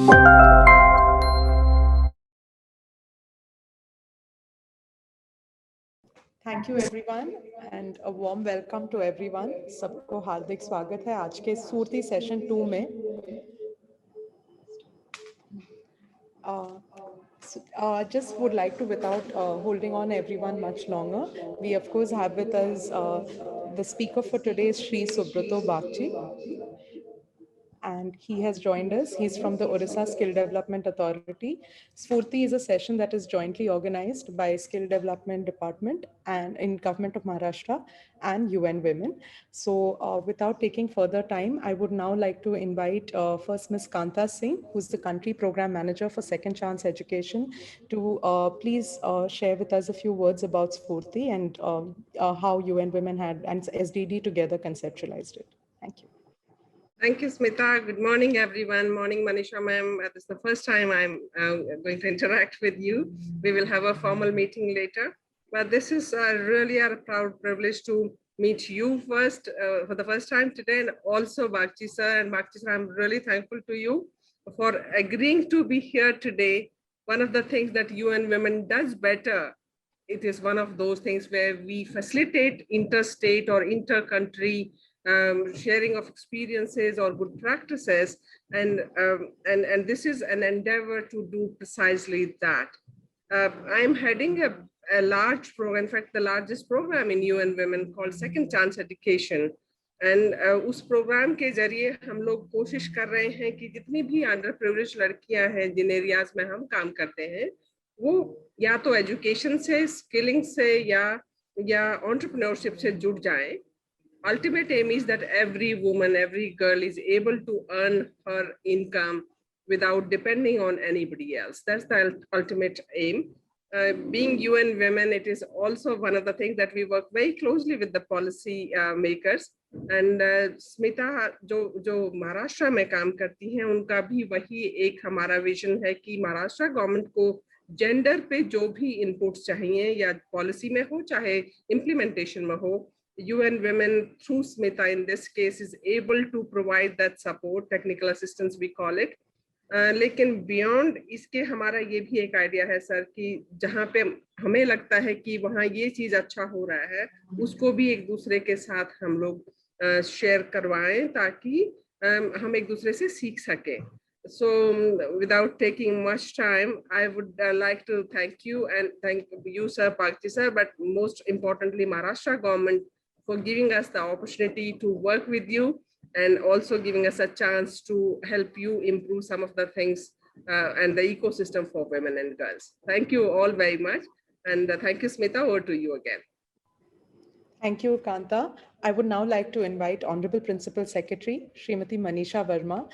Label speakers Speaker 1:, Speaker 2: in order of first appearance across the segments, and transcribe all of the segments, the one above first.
Speaker 1: Thank you everyone and a warm welcome to everyone. सबको हार्दिक स्वागत है आज के सूरती सेशन 2 में. Just would like to, without holding on everyone much longer, we of course have with us the speaker for today is Shri Subrato Bagchi. And he has joined us. He's from the Orissa Skill Development Authority. Sfurti is a session that is jointly organized by Skill Development Department and in Government of Maharashtra and UN Women. So without taking further time, I would now like to invite first Ms. Kanta Singh, who's the Country Program Manager for Second Chance Education, to please share with us a few words about Sfurti and how UN Women had and SDD together conceptualized it. Thank you.
Speaker 2: Thank you, Smita. Good morning, everyone. Morning, Manisha ma'am. This is the first time I'm going to interact with you. We will have a formal meeting later. But this is really a proud privilege to meet you first for the first time today, and also Bagchi sir. And Bagchi sir, I'm really thankful to you for agreeing to be here today. One of the things that UN Women does better, it is one of those things where we facilitate interstate or inter-country sharing of experiences or good practices, and this is an endeavor to do precisely that. I'm heading a large program, in fact, the largest program in UN Women called Second Chance Education. And उस programme के जरिए हम लोग कोशिश कर रहे हैं कि जितनी भी अंडर प्रिविलेज लड़कियां हैं जिन एरियाज में हम काम करते हैं, वो या तो एजुकेशन से, स्किलिंग से या एंटरप्रेन्योरशिप से जुड़ जाएं. Ultimate aim is that every woman, every girl is able to earn her income without depending on anybody else. That's the ultimate aim. Being UN Women, it is also one of the things that we work very closely with the policy makers. And Smita, जो महाराष्ट्र में काम करती हैं, उनका भी वही एक हमारा विजन है कि महाराष्ट्र गवर्नमेंट को जेंडर पे जो भी इनपुट्स चाहिए, या पॉलिसी में हो चाहे इम्प्लीमेंटेशन में हो, UN Women through Smita in this case is able to provide that support, technical assistance we call it. लेकिन beyond इसके हमारा ये भी एक आइडिया है सर कि जहाँ पे हमें लगता है कि वहाँ ये चीज अच्छा हो रहा है, उसको भी एक दूसरे के साथ हम लोग शेयर करवाएं ताकि हम एक दूसरे से सीख सकें. So without taking much time, I would like to thank you, and thank you, Sir Bagchi sir, but most importantly, Maharashtra government for giving us the opportunity to work with you and also giving us a chance to help you improve some of the things and the ecosystem for women and girls. Thank you all very much. And thank you, Smita. Over to you again.
Speaker 1: Thank you, Kanta. I would now like to invite Honorable Principal Secretary, Srimati Manisha Verma,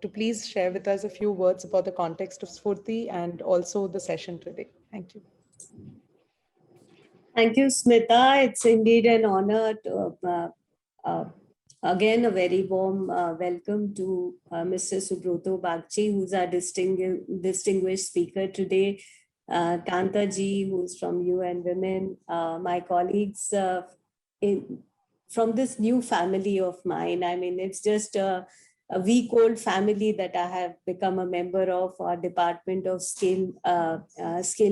Speaker 1: to please share with us a few words about the context of Sfurti and also the session today. Thank you.
Speaker 3: Thank you, Smita. It's indeed an honor to, again, a very warm welcome to Mr. Subrato Bagchi, who's our distinguished speaker today, Kanta ji, who's from UN Women, my colleagues from this new family of mine. I mean, it's just a week-old family that I have become a member of, our Department of Skill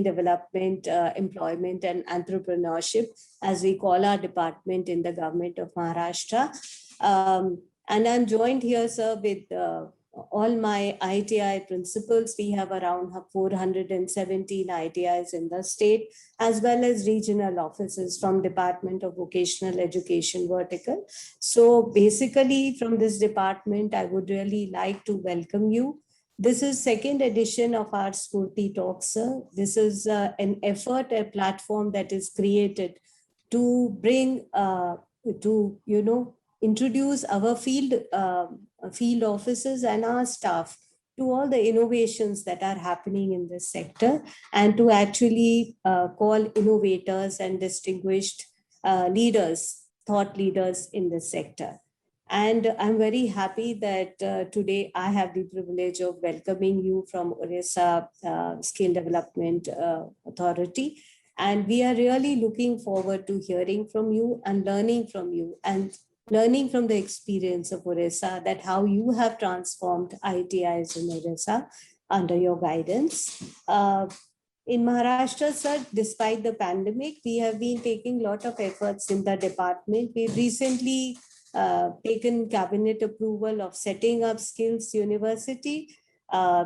Speaker 3: Development, Employment and Entrepreneurship, as we call our department in the government of Maharashtra. And I'm joined here, sir, with all my ITI principals. We have around 417 ITIs in the state, as well as regional offices from Department of Vocational Education vertical. So basically from this department, I would really like to welcome you. This is second edition of our Sfurti Talks, sir. This is an effort, a platform that is created to bring, introduce our field officers and our staff to all the innovations that are happening in this sector, and to actually call innovators and distinguished leaders, thought leaders in this sector. And I'm very happy that today I have the privilege of welcoming you from Orissa Skill Development Authority. And we are really looking forward to hearing from you and learning from you. And learning from the experience of Orissa, that how you have transformed ITIs in Orissa under your guidance. In Maharashtra, sir, despite the pandemic, we have been taking a lot of efforts in the department. We've recently taken cabinet approval of setting up Skills University.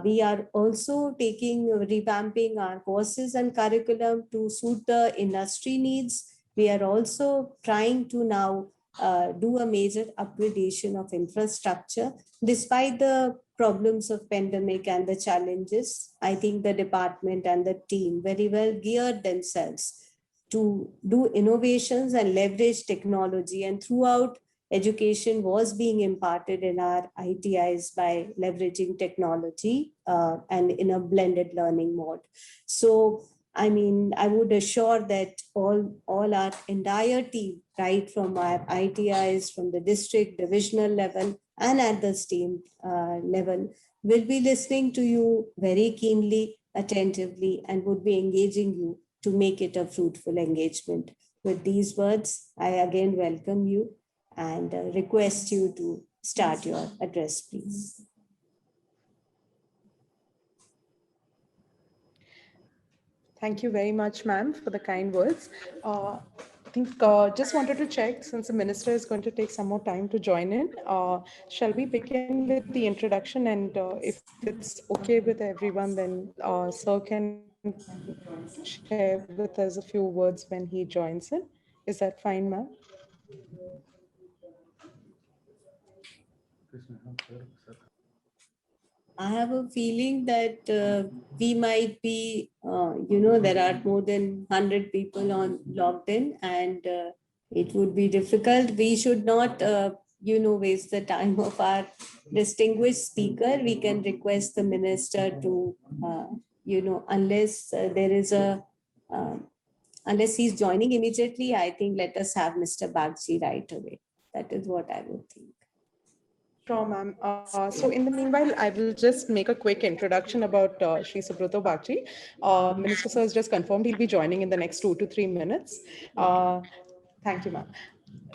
Speaker 3: We are also revamping our courses and curriculum to suit the industry needs. We are also trying to now do a major upgradation of infrastructure. Despite the problems of pandemic and the challenges, I think the department and the team very well geared themselves to do innovations and leverage technology. And throughout, education was being imparted in our ITIs by leveraging technology and in a blended learning mode. So I mean, I would assure that all our entire team, right from our ITIs, from the district, divisional level, and at the state level, will be listening to you very keenly, attentively, and would be engaging you to make it a fruitful engagement. With these words, I again welcome you and request you to start your address, please.
Speaker 1: Thank you very much, ma'am, for the kind words. I think just wanted to check, since the minister is going to take some more time to join in, shall we begin with the introduction? And if it's okay with everyone, then sir can share with us a few words when he joins in. Is that fine, ma'am?
Speaker 3: I have a feeling that we might be, there are more than 100 people on logged in, and it would be difficult. We should not, waste the time of our distinguished speaker. We can request the minister to, unless there is unless he's joining immediately, I think let us have Mr. Bagchi right away. That is what I would think.
Speaker 1: Sure, ma'am. So in the meanwhile, I will just make a quick introduction about Shri Subrata Bagchi. Minister Sir has just confirmed he'll be joining in the next 2 to 3 minutes. Thank you, ma'am.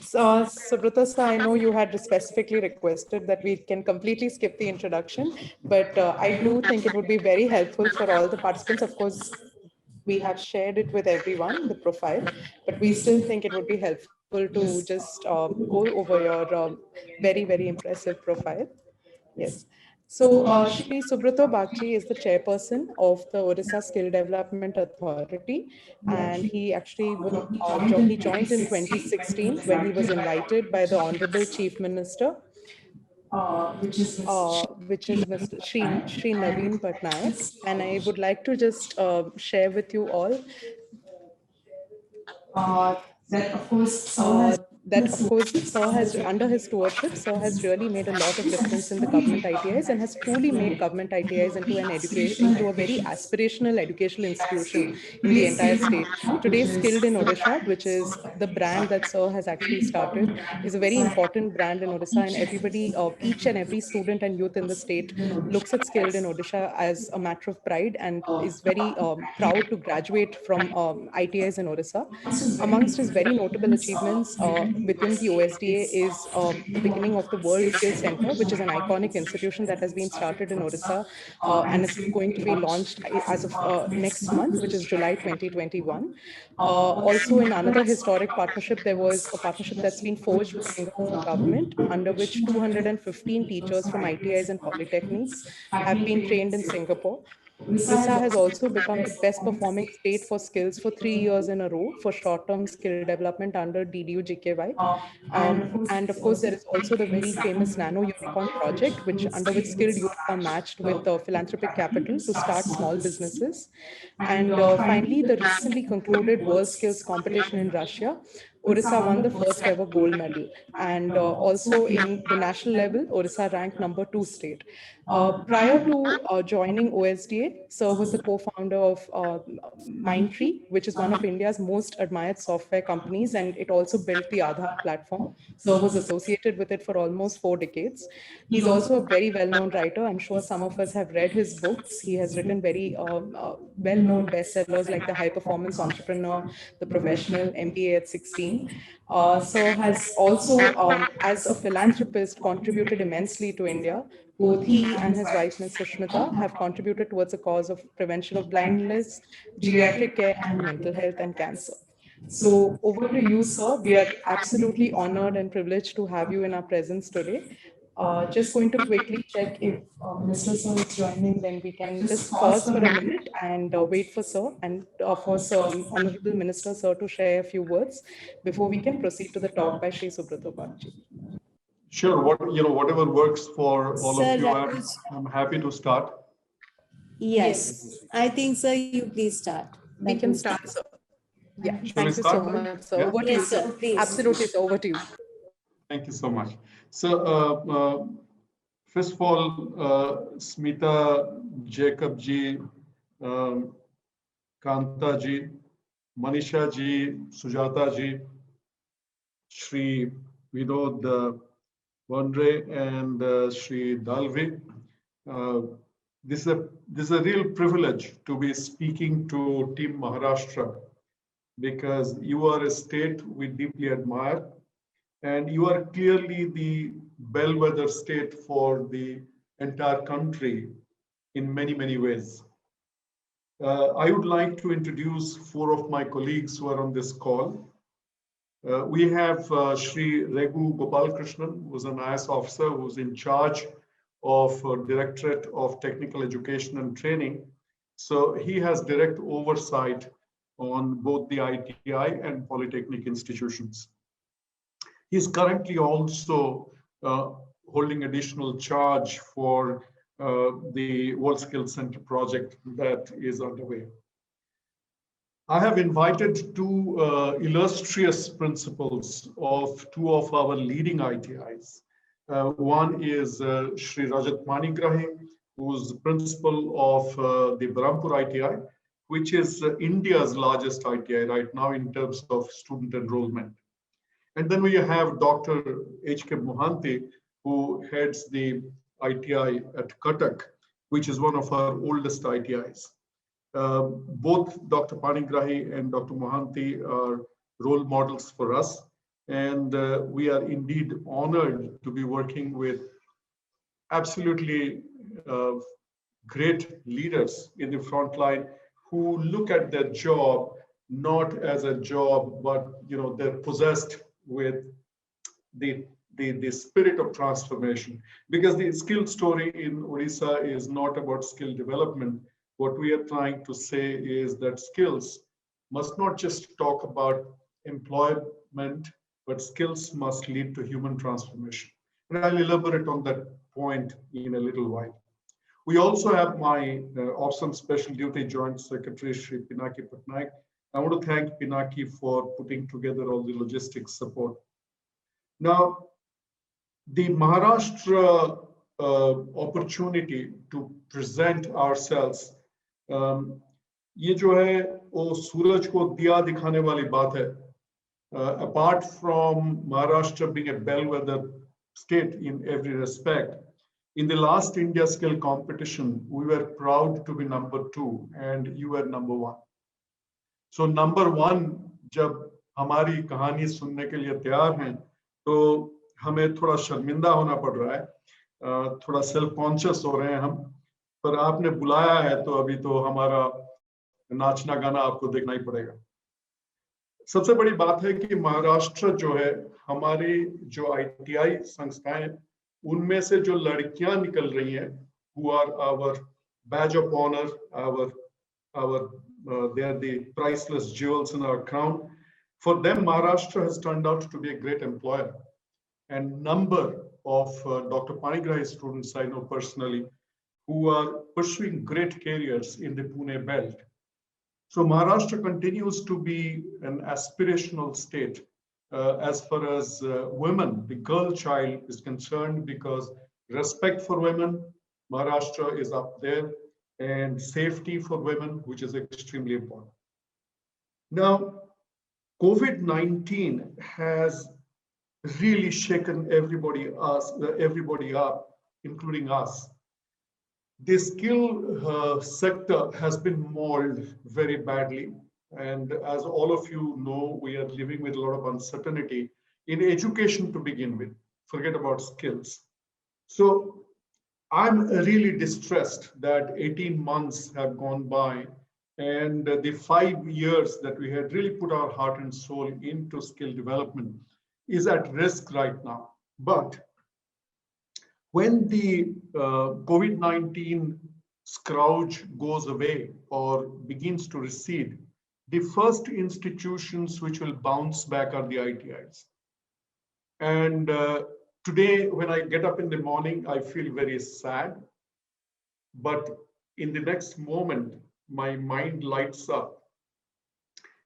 Speaker 1: So, Subrata sir, I know you had specifically requested that we can completely skip the introduction, but I do think it would be very helpful for all the participants. Of course, we have shared it with everyone, the profile, but we still think it would be helpful to just go over your very, very impressive profile. Yes. So Shri Subrata Bagchi is the chairperson of the Odisha Skill Development Authority, and he actually he joined in 2016 when he was invited by the Honorable Chief Minister, which is Mr. Shri Naveen Patnaik, and I would like to just share with you all that of course sir has, under his stewardship, sir has really made a lot of difference in the government ITIs and has truly made government ITIs into a very aspirational educational institution in the entire state. Today, Skilled in Odisha, which is the brand that sir has actually started, is a very important brand in Odisha, and everybody, each and every student and youth in the state looks at Skilled in Odisha as a matter of pride and is very proud to graduate from ITIs in Odisha. Amongst his very notable achievements within the OSDA is the beginning of the World Skills Center, which is an iconic institution that has been started in Odisha and is going to be launched as of next month, which is July 2021. Also, in another historic partnership, there was a partnership that's been forged with Singapore government, under which 215 teachers from ITIs and polytechnics have been trained in Singapore. Odisha has also become the best performing state for skills for 3 years in a row for short-term skill development under DDU-GKY. And of course, there is also the very famous Nano Unicorn project, under which skilled youth are matched with philanthropic capital to start small businesses. And finally, the recently concluded World Skills Competition in Russia, Odisha won the first ever gold medal. And also in the national level, Odisha ranked #2 state. Prior to joining OSDA, Sir was the co-founder of Mindtree, which is one of India's most admired software companies, and it also built the Aadhaar platform. Sir was associated with it for almost 4 decades. He's also a very well-known writer. I'm sure some of us have read his books. He has written very well-known bestsellers like The High Performance Entrepreneur, The Professional, MBA at 16, 2016. Sir has also, as a philanthropist, contributed immensely to India. Both he and his wife, Ms. Sushmita, have contributed towards the cause of prevention of blindness, geriatric care, and mental health and cancer. So over to you, sir. We are absolutely honored and privileged to have you in our presence today. Just going to quickly check if Mr. Sir is joining, then we can just pause for a minute and wait for Sir and for Sir, Honorable Minister Sir to share a few words before we can proceed to the talk by Shri Subrata Bagchi.
Speaker 4: Sure, whatever works for all
Speaker 3: Sir,
Speaker 4: of you,
Speaker 3: Raghu's-
Speaker 4: I'm happy to start.
Speaker 3: Yes, I think, sir, you please start.
Speaker 1: We can start, sir. Yeah,
Speaker 4: Shall we
Speaker 1: thank you so
Speaker 4: start then?
Speaker 1: much, sir.
Speaker 4: Yeah.
Speaker 1: Over to you,
Speaker 3: Yes, sir,
Speaker 1: sir.
Speaker 3: please.
Speaker 1: Absolutely, sir. Over to you.
Speaker 4: Thank you so much. So, first of all, Smita, Jacob ji, Kanta ji, Manisha ji, Sujata ji, Shri Vinod Bondre, and Shri Dalvi. This is a real privilege to be speaking to Team Maharashtra, because you are a state we deeply admire, and you are clearly the bellwether state for the entire country in many, many ways. I would like to introduce four of my colleagues who are on this call. We have Shri Raghu Gopalakrishnan, who's an IAS officer who's in charge of Directorate of Technical Education and Training. So he has direct oversight on both the ITI and polytechnic institutions. He's currently also holding additional charge for the World Skills Center project that is underway. I have invited two illustrious principals of two of our leading ITIs. One is Shri Rajat Manigrahi, who's principal of the Brahmpur ITI, which is India's largest ITI right now in terms of student enrollment. And then we have Dr. H.K. Mohanty, who heads the ITI at Cuttack, which is one of our oldest ITIs. Both Dr. Panigrahi and Dr. Mohanty are role models for us, and we are indeed honored to be working with absolutely great leaders in the front line who look at their job not as a job, but they're possessed with the spirit of transformation. Because the skill story in Odisha is not about skill development. What we are trying to say is that skills must not just talk about employment, but skills must lead to human transformation. And I'll elaborate on that point in a little while. We also have my awesome special duty Joint Secretary, Shri Pinaki Patnaik. I want to thank Pinaki for putting together all the logistics support. Now, the Maharashtra opportunity to present ourselves, ये जो है वो सूरज को दिया दिखाने वाली बात है. Apart from Maharashtra being a bellwether state in every respect, in the last India Skill competition, we were proud to be number 2 and you were number 1. So number 1, जब हमारी कहानी सुनने के लिए तैयार हैं, तो हमें थोड़ा शर्मिंदा होना पड़ रहा है, थोड़ा सेल्फ कॉन्शियस हो रहे हैं हम, पर आपने बुलाया है तो अभी तो हमारा नाचना गाना आपको देखना ही पड़ेगा. सबसे बड़ी बात है कि महाराष्ट्र जो है, हमारी जो ITI संस्थाएं, उनमें से जो लड़कियां निकल रही हैं, who are our badge of honor, they are the priceless jewels in our crown. For them, Maharashtra has turned out to be a great employer. And number of Dr. Panigrahi's students I know personally who are pursuing great careers in the Pune belt. So Maharashtra continues to be an aspirational state as far as women, the girl child is concerned, because respect for women, Maharashtra is up there, and safety for women, which is extremely important. Now, COVID-19 has really shaken everybody up, including us. The skill sector has been mauled very badly. And as all of you know, we are living with a lot of uncertainty in education to begin with. Forget about skills. So I'm really distressed that 18 months have gone by and the 5 years that we had really put our heart and soul into skill development is at risk right now. But when the COVID-19 scourge goes away or begins to recede, the first institutions which will bounce back are the ITIs. And today, when I get up in the morning, I feel very sad. But in the next moment, my mind lights up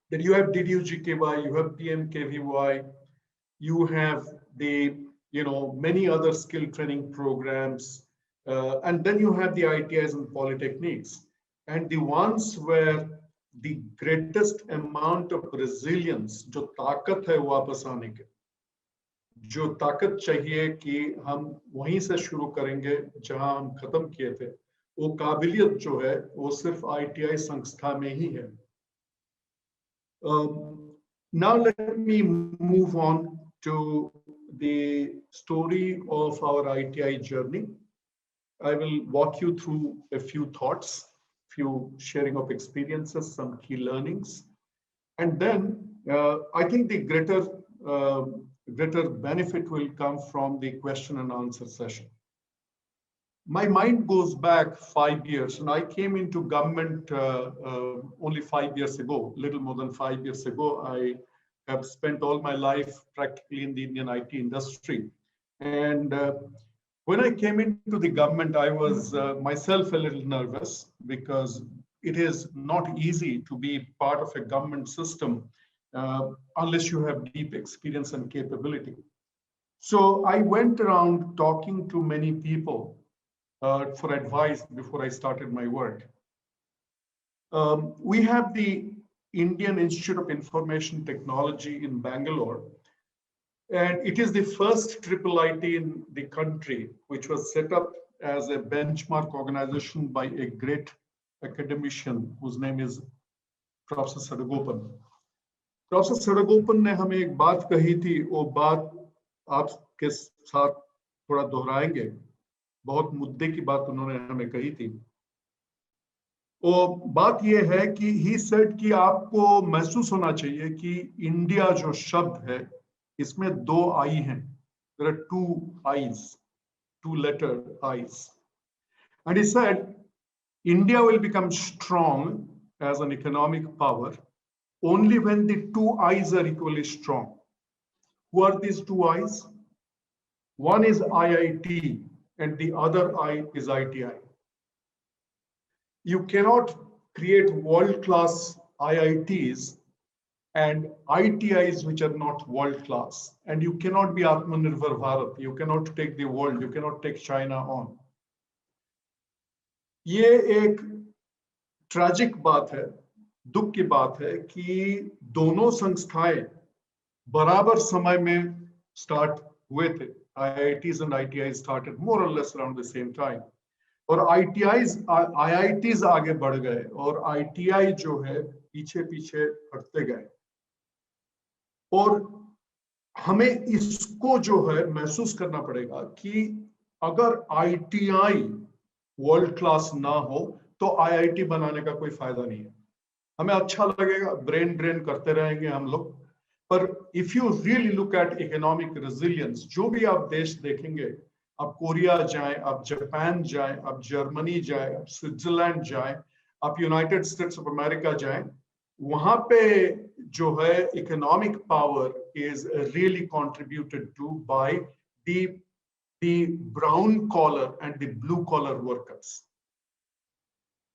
Speaker 4: that you have DDU-GKY, you have PMKVY, you have the many other skill training programs, and then you have the ITIs and polytechniques, and the ones where the greatest amount of resilience, जो ताकत है वापस आने के, जो ताकत चाहिए कि हम वहीं से शुरू करेंगे जहां हम खत्म किए थे, वो काबिलियत जो है वो सिर्फ ITI संस्था में ही है. Now let me move on to the story of our ITI journey. I will walk you through a few thoughts, few sharing of experiences, some key learnings, and then I think the greater benefit will come from the question and answer session. My mind goes back 5 years, and I came into government only 5 years ago, little more than 5 years ago. I have spent all my life practically in the Indian IT industry. And when I came into the government, I was myself a little nervous because it is not easy to be part of a government system unless you have deep experience and capability. So I went around talking to many people for advice before I started my work. We have the Indian Institute of Information Technology in Bangalore, and it is the first IIIT in the country, which was set up as a benchmark organization by a great academician whose name is Professor Sadagopan. Professor Sadagopan ने हमें एक बात कही थी, वो बात आपके साथ थोड़ा दोहराएंगे. बहुत मुद्दे की बात उन्होंने हमें कही थी. वो बात ये है कि he said कि आपको महसूस होना चाहिए कि इंडिया जो शब्द है इसमें 2 आई हैं. There are 2 I's, 2-letter I's. And he said India will become strong as an economic power only when the 2 I's are equally strong. Who are these 2 I's? One is IIT and the other I is ITI. You cannot create world-class IITs and ITIs which are not world-class. And you cannot be Atmanirbhar Bharat. You cannot take the world. You cannot take China on. ये एक tragic बात है, दुख की बात है कि दोनों संस्थाएं बराबर समय में स्टार्ट हुए थे. IITs and ITIs started more or less around the same time. और IITs आगे बढ़ गए और ITI जो है पीछे पीछे हटते गए. और हमें इसको जो है महसूस करना पड़ेगा कि अगर ITI वर्ल्ड क्लास ना हो तो IIT बनाने का कोई फायदा नहीं है. हमें अच्छा लगेगा, ब्रेन ड्रेन करते रहेंगे हम लोग, पर if you really look at economic resilience, जो भी आप देश देखेंगे, आप कोरिया जाएं, आप जापान जाएं, आप जर्मनी जाएं, आप स्विट्जरलैंड जाएं, आप यूनाइटेड स्टेट्स ऑफ अमेरिका जाएं, वहां पे जो है economic power is really contributed to by the brown collar and the blue collar workers.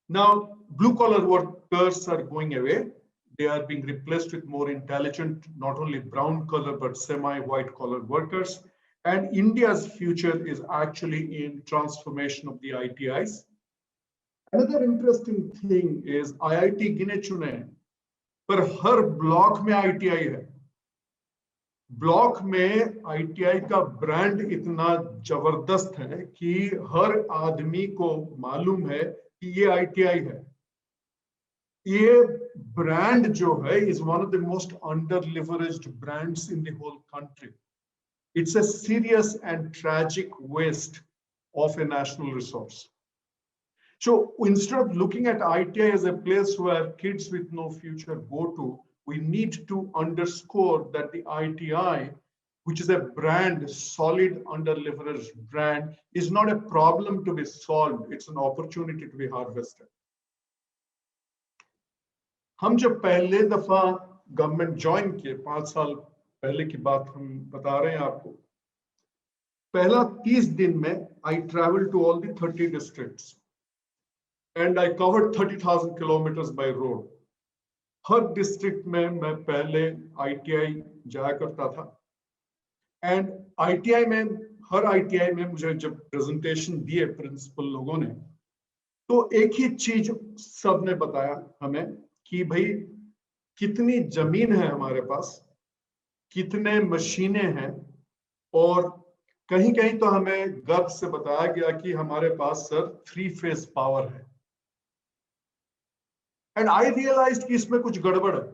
Speaker 4: Now, blue collar workers are going away. They are being replaced with more intelligent, not only brown collar, but semi-white collar workers. And India's future is actually in transformation of the ITIs. Another interesting thing is IIT गिने चुने, पर हर block में ITI है. Block में ITI का brand इतना जबरदस्त है कि हर आदमी को मालूम है कि ये ITI है. ये ब्रांड जो है is one of the most under leveraged brands in the whole country. Its a serious and tragic waste of a national resource. So instead of looking at ITI as a place where kids with no future go to, we need to underscore that the ITI, which is a brand, solid under-leveraged brand, is not a problem to be solved. It's an opportunity to be harvested. हम जब पहले दफा government join किए, 5 साल पहले की बात हम बता रहे हैं आपको, पहला 30 दिन में I traveled to all the 30 districts and I covered 30,000 kilometers by road. Her district में मैं पहले ITI जाया करता था एंड ITI में, हर ITI में मुझे जब प्रेजेंटेशन दिए प्रिंसिपल लोगों ने, तो एक ही चीज सबने बताया हमें कि भाई कितनी जमीन है हमारे पास, कितने मशीनें हैं, और कहीं कहीं तो हमें गर्व से बताया गया कि हमारे पास सर 3 फेज पावर है. एंड आई रियलाइज्ड कि इसमें कुछ गड़बड़ है.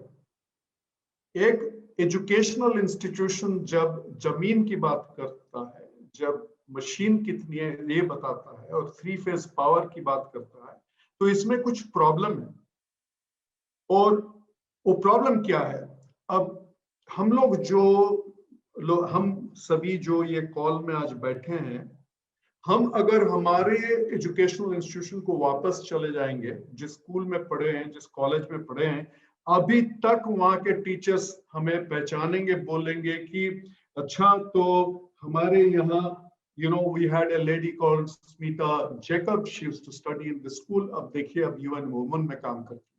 Speaker 4: एक एजुकेशनल इंस्टीट्यूशन जब जमीन की बात करता है, जब मशीन कितनी है ये बताता है, और 3 फेज पावर की बात करता है, तो इसमें कुछ प्रॉब्लम है. और वो प्रॉब्लम क्या है? अब हम लोग हम सभी जो ये कॉल में आज बैठे हैं, हम अगर हमारे एजुकेशनल इंस्टीट्यूशन को वापस चले जाएंगे, जिस स्कूल में पढ़े हैं, जिस कॉलेज में पढ़े हैं, अभी तक वहाँ के टीचर्स हमें पहचानेंगे, बोलेंगे कि अच्छा तो हमारे यहाँ we had a lady called Smita Jacob, she used to study in the school. अब देखिए अब UN Women में काम करती है.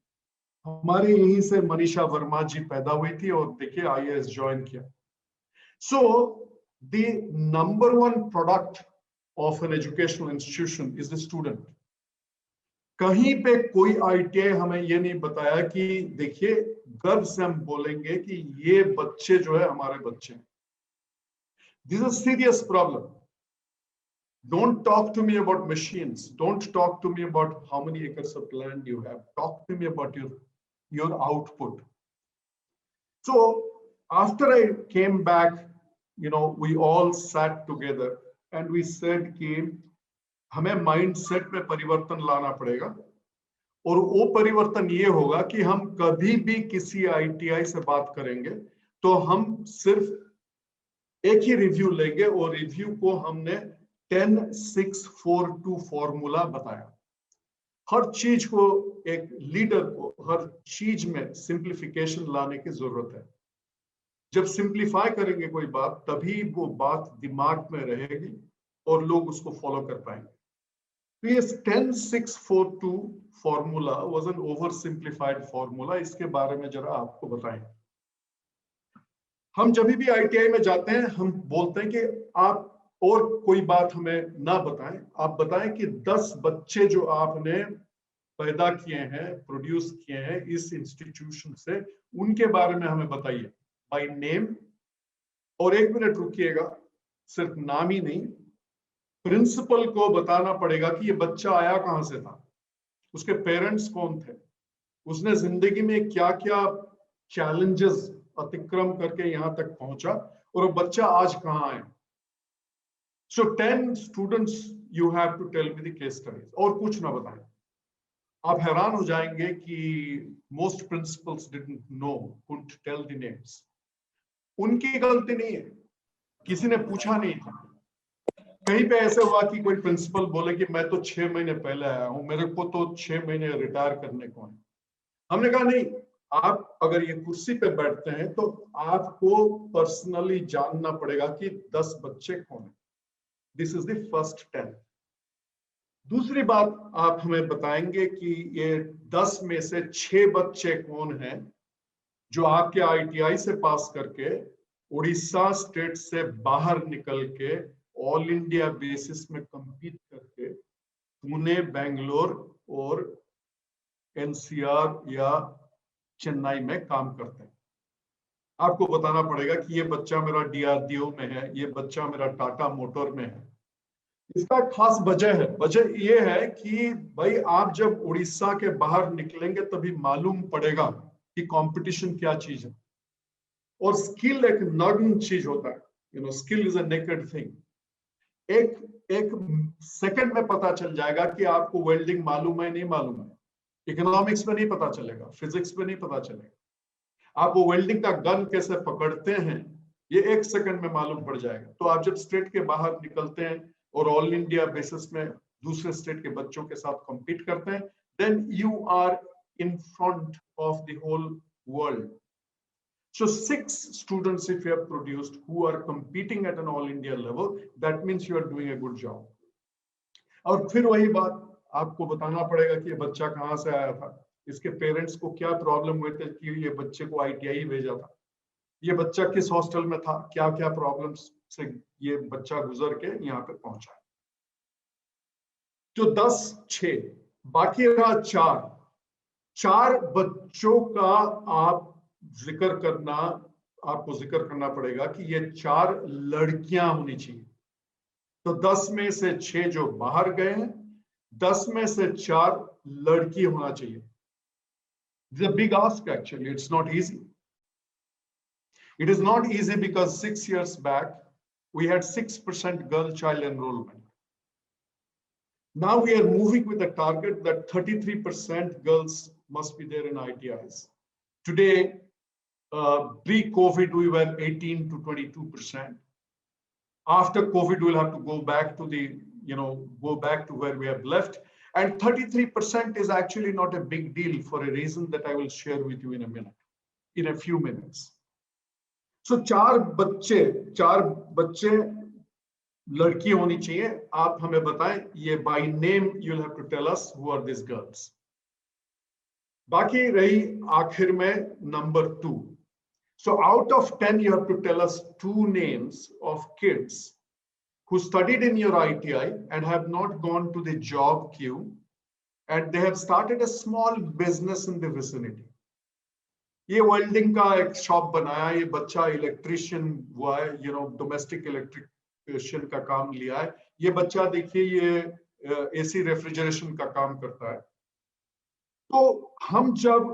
Speaker 4: हमारे यहीं से मनीषा वर्मा जी पैदा हुई थी और देखिए IAS ज्वाइन किया. So the number one product of an educational institution is the student. कहीं पे कोई ITI हमें ये नहीं बताया कि देखिए गर्व से हम बोलेंगे कि ये बच्चे जो है हमारे बच्चे हैं. This is a serious problem. Don't talk to me about machines. Don't talk to me about how many acres of land you have. Talk to me about your output. So after I came back, we all sat together and we said कि हमें mindset में परिवर्तन लाना पड़ेगा, और वो परिवर्तन ये होगा कि हम कभी भी किसी ITI से बात करेंगे तो हम सिर्फ एक ही रिव्यू लेंगे, और रिव्यू को हमने 10-6-4-2 फॉर्मूला बताया. हर चीज को, एक लीडर को हर चीज में सिंप्लीफिकेशन लाने की जरूरत है. जब सिंप्लीफाई करेंगे कोई बात, तभी वो बात दिमाग में रहेगी और लोग उसको फॉलो कर पाएंगे. तो ये 10-6-4-2 formula was an over simplified formula. इसके बारे में जरा आपको बताएं. हम जब भी ITI में जाते हैं, हम बोलते हैं कि आप और कोई बात हमें ना बताएं, आप बताएं कि 10 बच्चे जो आपने पैदा किए हैं, प्रोड्यूस किए हैं इस इंस्टीट्यूशन से, उनके बारे में हमें बताइए बाय नेम. और 1 मिनट रुकिएगा, सिर्फ नाम ही नहीं, प्रिंसिपल को बताना पड़ेगा कि ये बच्चा आया कहां से था, उसके पेरेंट्स कौन थे, उसने जिंदगी में क्या क्या चैलेंजेस अतिक्रम करके यहां तक पहुंचा, और वो बच्चा आज कहां है. So 10 students you have to tell me the case studies, और कुछ ना बताएं. आप हैरान हो जाएंगे कि most principals didn't know, couldn't tell the names. उनकी गलती नहीं है, किसी ने पूछा नहीं था. कहीं पे ऐसे हुआ कि कोई प्रिंसिपल बोले कि मैं तो 6 महीने पहले आया हूं, मेरे को तो 6 महीने रिटायर करने को है. हमने कहा नहीं, आप अगर ये कुर्सी पे बैठते हैं तो आपको पर्सनली जानना पड़ेगा कि 10 बच्चे कौन है. This is the first 10. दूसरी बात, आप हमें बताएंगे कि ये 10 में से 6 बच्चे कौन हैं जो आपके ITI से पास करके उड़ीसा स्टेट से बाहर निकल के ऑल इंडिया बेसिस में compete करके पुणे, बेंगलोर और NCR या चेन्नई में काम करते हैं. आपको बताना पड़ेगा कि ये बच्चा मेरा DRDO में है, ये बच्चा मेरा टाटा मोटर में है, इसका खास वजह है, वजह ये है कि भाई आप जब उड़ीसा के बाहर निकलेंगे तभी मालूम पड़ेगा कि कंपटीशन क्या चीज है। और स्किल एक नग्न चीज होता है, skill is a naked thing. एक सेकंड में पता चल जाएगा कि आपको वेल्डिंग मालूम है नहीं मालूम है। इकोनॉमिक्स में नहीं पता चलेगा, फिजिक्स में नहीं पता चलेगा। आप वो वेल्डिंग का गन कैसे पकड़ते हैं ये एक सेकंड में मालूम पड़ जाएगा। तो आप जब स्टेट के बाहर निकलते हैं और ऑल इंडिया बेसिस में दूसरे स्टेट के बच्चों के साथ compete करते हैं, then you are in front of the whole world. So 6 students if you have produced who are competing at an all India level, that means you are doing a good job. और फिर वही बात आपको बताना पड़ेगा कि ये बच्चा कहाँ से आया था, इसके पेरेंट्स को क्या प्रॉब्लम हुए थे कि ये बच्चे को ITI भेजा था, ये बच्चा किस हॉस्टल में था, क्या क्या प्रॉब्लम्स से ये बच्चा गुजर के यहाँ पे पहुंचा। तो 10-6 बाकी रहा 4 बच्चों का आपको जिक्र करना पड़ेगा कि ये 4 लड़कियां होनी चाहिए। तो 10 में से 6 जो बाहर गए हैं, 10 में से 4 लड़की होना चाहिए। It's a big ask actually, it's not easy. It is not easy because 6 years back we had 6% girl child enrollment. Now we are moving with a target that 33% girls must be there in ITIs. Today, pre-COVID, we were 18 to 22%. After COVID, we'll have to go back to where we have left. And 33% is actually not a big deal for a reason that I will share with you in a few minutes. So 4 बच्चे लड़की होनी चाहिए। आप हमें बताएं, ये by name you'll have to tell us who are these girls. बाकी रही आखिर में number 2. So out of 10 you have to tell us 2 names of kids who studied in your ITI and have not gone to the job queue and they have started a small business in the vicinity. ये welding का एक shop बनाया, ये बच्चा electrician हुआ है, domestic electrician का काम लिया है। ये बच्चा देखिए ये एसी रेफ्रिजरेशन का काम करता है। तो हम जब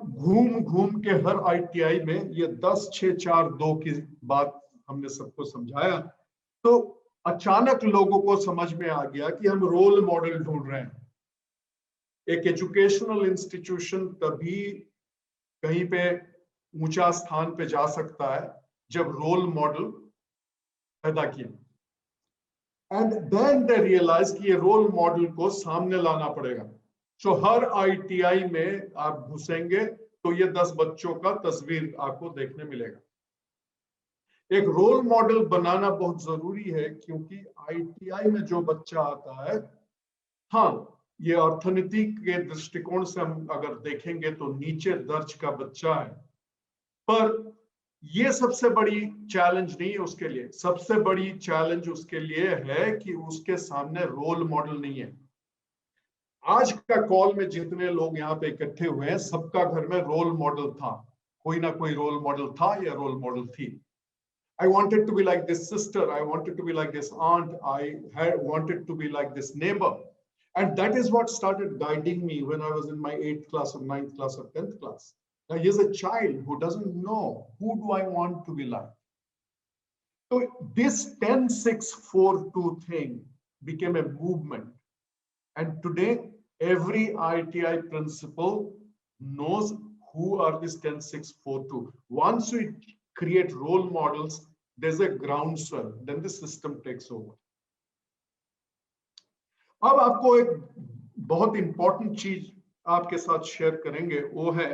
Speaker 4: घूम के हर ITI में ये 10-6-4-2 की बात हमने सबको समझाया, तो अचानक लोगों को समझ में आ गया कि हम रोल मॉडल ढूंढ रहे हैं। एक एजुकेशनल इंस्टीट्यूशन तभी कहीं पे ऊंचा स्थान पे जा सकता है जब रोल मॉडल पैदा किया। एंड देन दे रियलाइज कि ये रोल मॉडल को सामने लाना पड़ेगा। सो हर ITI में आप घुसेंगे तो ये 10 बच्चों का तस्वीर आपको देखने मिलेगा। एक रोल मॉडल बनाना बहुत जरूरी है क्योंकि ITI में जो बच्चा आता है, हाँ ये अर्थनीति के दृष्टिकोण से हम अगर देखेंगे तो नीचे दर्ज का बच्चा है, पर ये सबसे बड़ी चैलेंज नहीं है उसके लिए। सबसे बड़ी चैलेंज उसके लिए है कि उसके सामने रोल मॉडल नहीं है। आज का कॉल में जितने लोग यहाँ पे इकट्ठे हुए हैं, सबका घर में रोल मॉडल था, कोई ना कोई रोल मॉडल था या रोल मॉडल थी। I wanted to be like this sister, I wanted to be like this aunt, I wanted to be like this neighbor. And that is what started guiding me when I was in my 8th class or 9th class or 10th class. Now here's a child who doesn't know who do I want to be like. So this 10-6-4-2 thing became a movement. And today every ITI principal knows who are these 10-6-4-2. Once we create role models, there's a groundswell, then the system takes over. अब आपको एक बहुत important चीज आपके साथ share करेंगे, वो है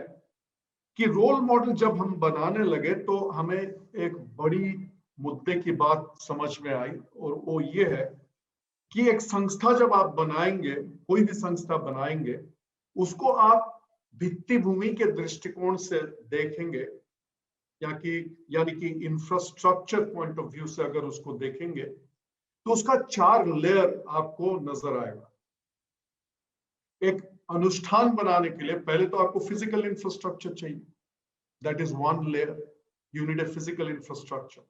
Speaker 4: कि रोल मॉडल जब हम बनाने लगे तो हमें एक बड़ी मुद्दे की बात समझ में आई, और वो ये है कि एक संस्था जब आप बनाएंगे, कोई भी संस्था बनाएंगे, उसको आप भित्ति भूमि के दृष्टिकोण से देखेंगे, यानी कि इंफ्रास्ट्रक्चर पॉइंट ऑफ व्यू से अगर उसको देखेंगे तो उसका 4 लेयर आपको नजर आएगा। एक अनुष्ठान बनाने के लिए पहले तो आपको फिजिकल इंफ्रास्ट्रक्चर चाहिए, that is 1 layer, you need a physical infrastructure.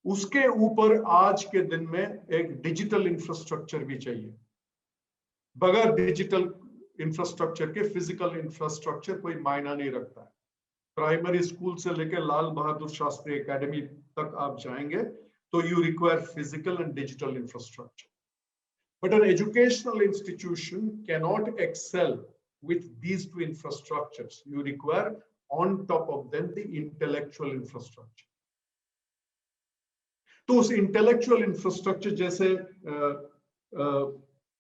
Speaker 4: उसके ऊपर आज के दिन में एक डिजिटल इंफ्रास्ट्रक्चर भी चाहिए। बगैर डिजिटल इंफ्रास्ट्रक्चर के फिजिकल इंफ्रास्ट्रक्चर कोई मायना नहीं रखता है। प्राइमरी स्कूल से लेकर लाल बहादुर शास्त्री एकेडमी तक आप जाएंगे तो you require physical and digital infrastructure. But an educational institution cannot excel with these two infrastructures. You require on top of them the intellectual infrastructure. तो उस intellectual infrastructure जैसे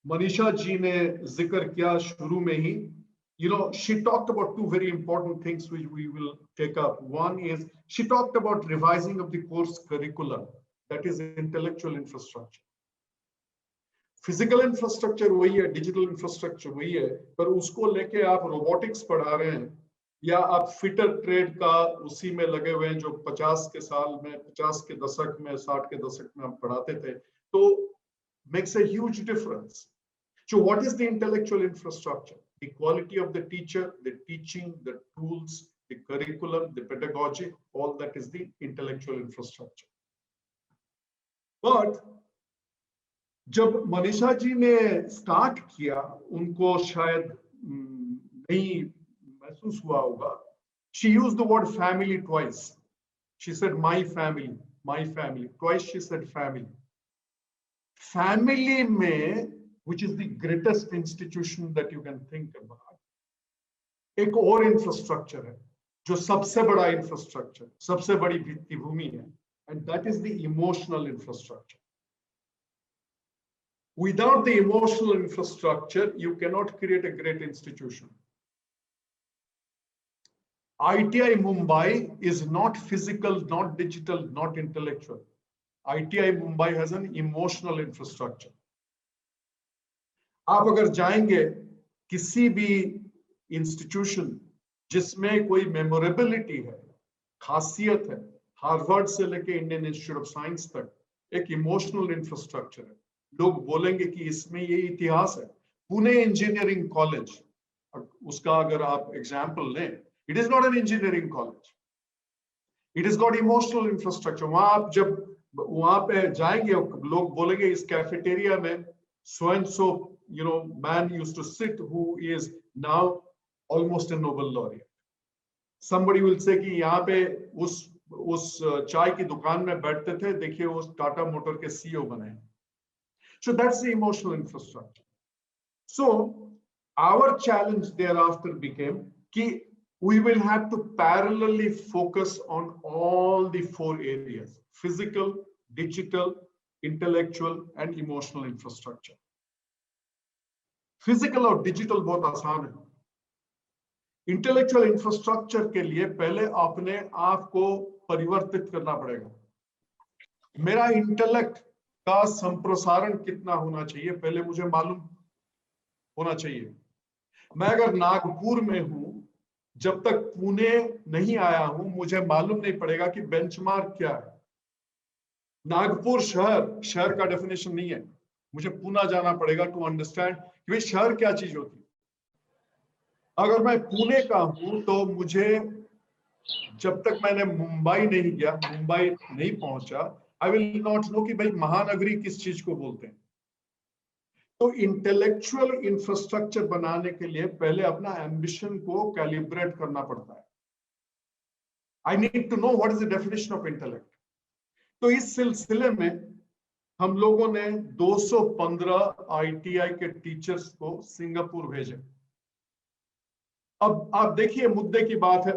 Speaker 4: मनीषा जी ने जिक्र किया शुरू में ही, she talked about two very important things which we will take up. One is she talked about revising of the course curriculum. That is intellectual infrastructure. Physical infrastructure वही है, digital infrastructure वही है, पर उसको लेके आप robotics पढ़ा रहे हैं या आप fitter trade का उसी में लगे हुए हैं जो 50 के साल में, 50 के दशक में, 60 के दशक में हम पढ़ाते थे, तो makes a huge difference. So what is the intellectual infrastructure? The quality of the teacher, the teaching, the tools, the curriculum, the pedagogy, all that is the intellectual infrastructure. But जब मनीषा जी ने स्टार्ट किया, उनको शायद नहीं महसूस हुआ होगा, she used the word family twice. She said my family, twice she said family. Family में, which is the greatest institution that you can think about, एक और इंफ्रास्ट्रक्चर है जो सबसे बड़ा इंफ्रास्ट्रक्चर, सबसे बड़ी भित्तिभूमि है, and that is the emotional infrastructure. Without the emotional infrastructure, you cannot create a great institution. ITI Mumbai is not physical, not digital, not intellectual. ITI Mumbai has an emotional infrastructure. आप अगर जाएंगे किसी भी institution जिसमें कोई मेमोरेबिलिटी है, खासियत है, हार्वर्ड से लेके इंडियन इंस्टीट्यूट ऑफ साइंस तक एक इमोशनल इंफ्रास्ट्रक्चर है, लोग बोलेंगे कि इसमें ये इतिहास है। पुणे इंजीनियरिंग कॉलेज, उसका अगर आप एग्जाम्पल लें, it is not an engineering college, it is got emotional infrastructure. वहां आप जब वहां पे जाएंगे, लोग बोलेंगे इस कैफेटेरिया में so and so man used to sit who is now almost a Nobel laureate. Somebody will say कि यहाँ पे उस चाय की दुकान में बैठते थे, देखिए उस टाटा मोटर के CEO बने। So that's the emotional infrastructure. So our challenge thereafter became कि we will have to parallelly focus on all the four areas: physical, digital, intellectual and emotional infrastructure. Physical और digital बहुत आसान है। Intellectual infrastructure के लिए पहले अपने आप को परिवर्तित करना पड़ेगा। मेरा इंटेलेक्ट का संप्रसारण कितना होना चाहिए, पहले मुझे मालूम होना चाहिए। मैं अगर नागपुर में हूं, जब तक पुणे नहीं आया हूं, मुझे मालूम नहीं पड़ेगा कि बेंचमार्क क्या है। नागपुर शहर का डेफिनेशन नहीं है, मुझे पुणे जाना पड़ेगा टू अंडरस्टैंड कि भाई शहर क्या चीज होती है। अगर मैं पुणे का हूं तो मुझे, जब तक मैंने मुंबई नहीं गया, मुंबई नहीं पहुंचा, आई विल नॉट नो कि भाई महानगरी किस चीज को बोलते हैं। तो इंटेलेक्चुअल इंफ्रास्ट्रक्चर बनाने के लिए पहले अपना एम्बिशन को कैलिब्रेट करना पड़ता है। I need to know what is the definition of intellect. तो इस सिलसिले में हम लोगों ने 215 ITI के टीचर्स को सिंगापुर भेजे। अब आप देखिए, मुद्दे की बात है,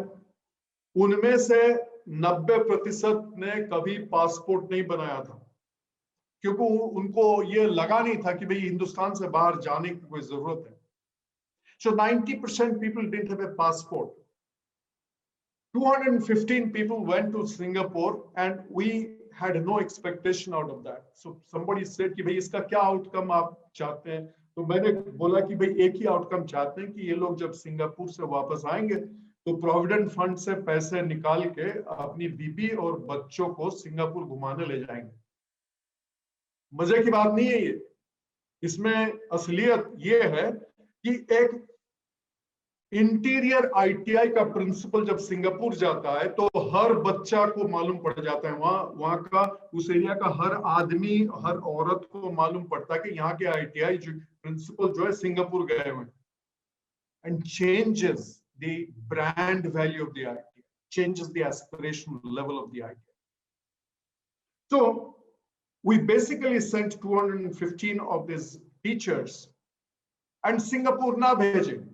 Speaker 4: उनमें से 90% ने कभी पासपोर्ट नहीं बनाया था, क्योंकि उनको ये लगा नहीं था कि भाई हिंदुस्तान से बाहर जाने की कोई जरूरत है। So 90% people didn't have a passport. 215 people went to Singapore and we had no expectation out of that. So somebody said कि भाई इसका क्या आउटकम आप चाहते हैं? तो मैंने बोला कि भाई एक ही आउटकम चाहते हैं कि ये लोग जब सिंगापुर से वापस आएंगे तो प्रोविडेंट फंड से पैसे निकाल के अपनी बीबी और बच्चों को सिंगापुर घुमाने ले जाएंगे। मजे की बात नहीं है ये, इसमें असलियत ये है कि एक इंटीरियर आईटीआई का प्रिंसिपल जब सिंगापुर जाता है तो हर बच्चा को मालूम पड़ जाता है, वहां का उस एरिया का हर आदमी, हर औरत को मालूम पड़ता है कि यहाँ के आईटीआई जो प्रिंसिपल जो है सिंगापुर गए हुए, and changes the brand value of the ITI, changes the aspirational level of the ITI. So we basically sent 215 of these teachers, and Singapore ना भेजे,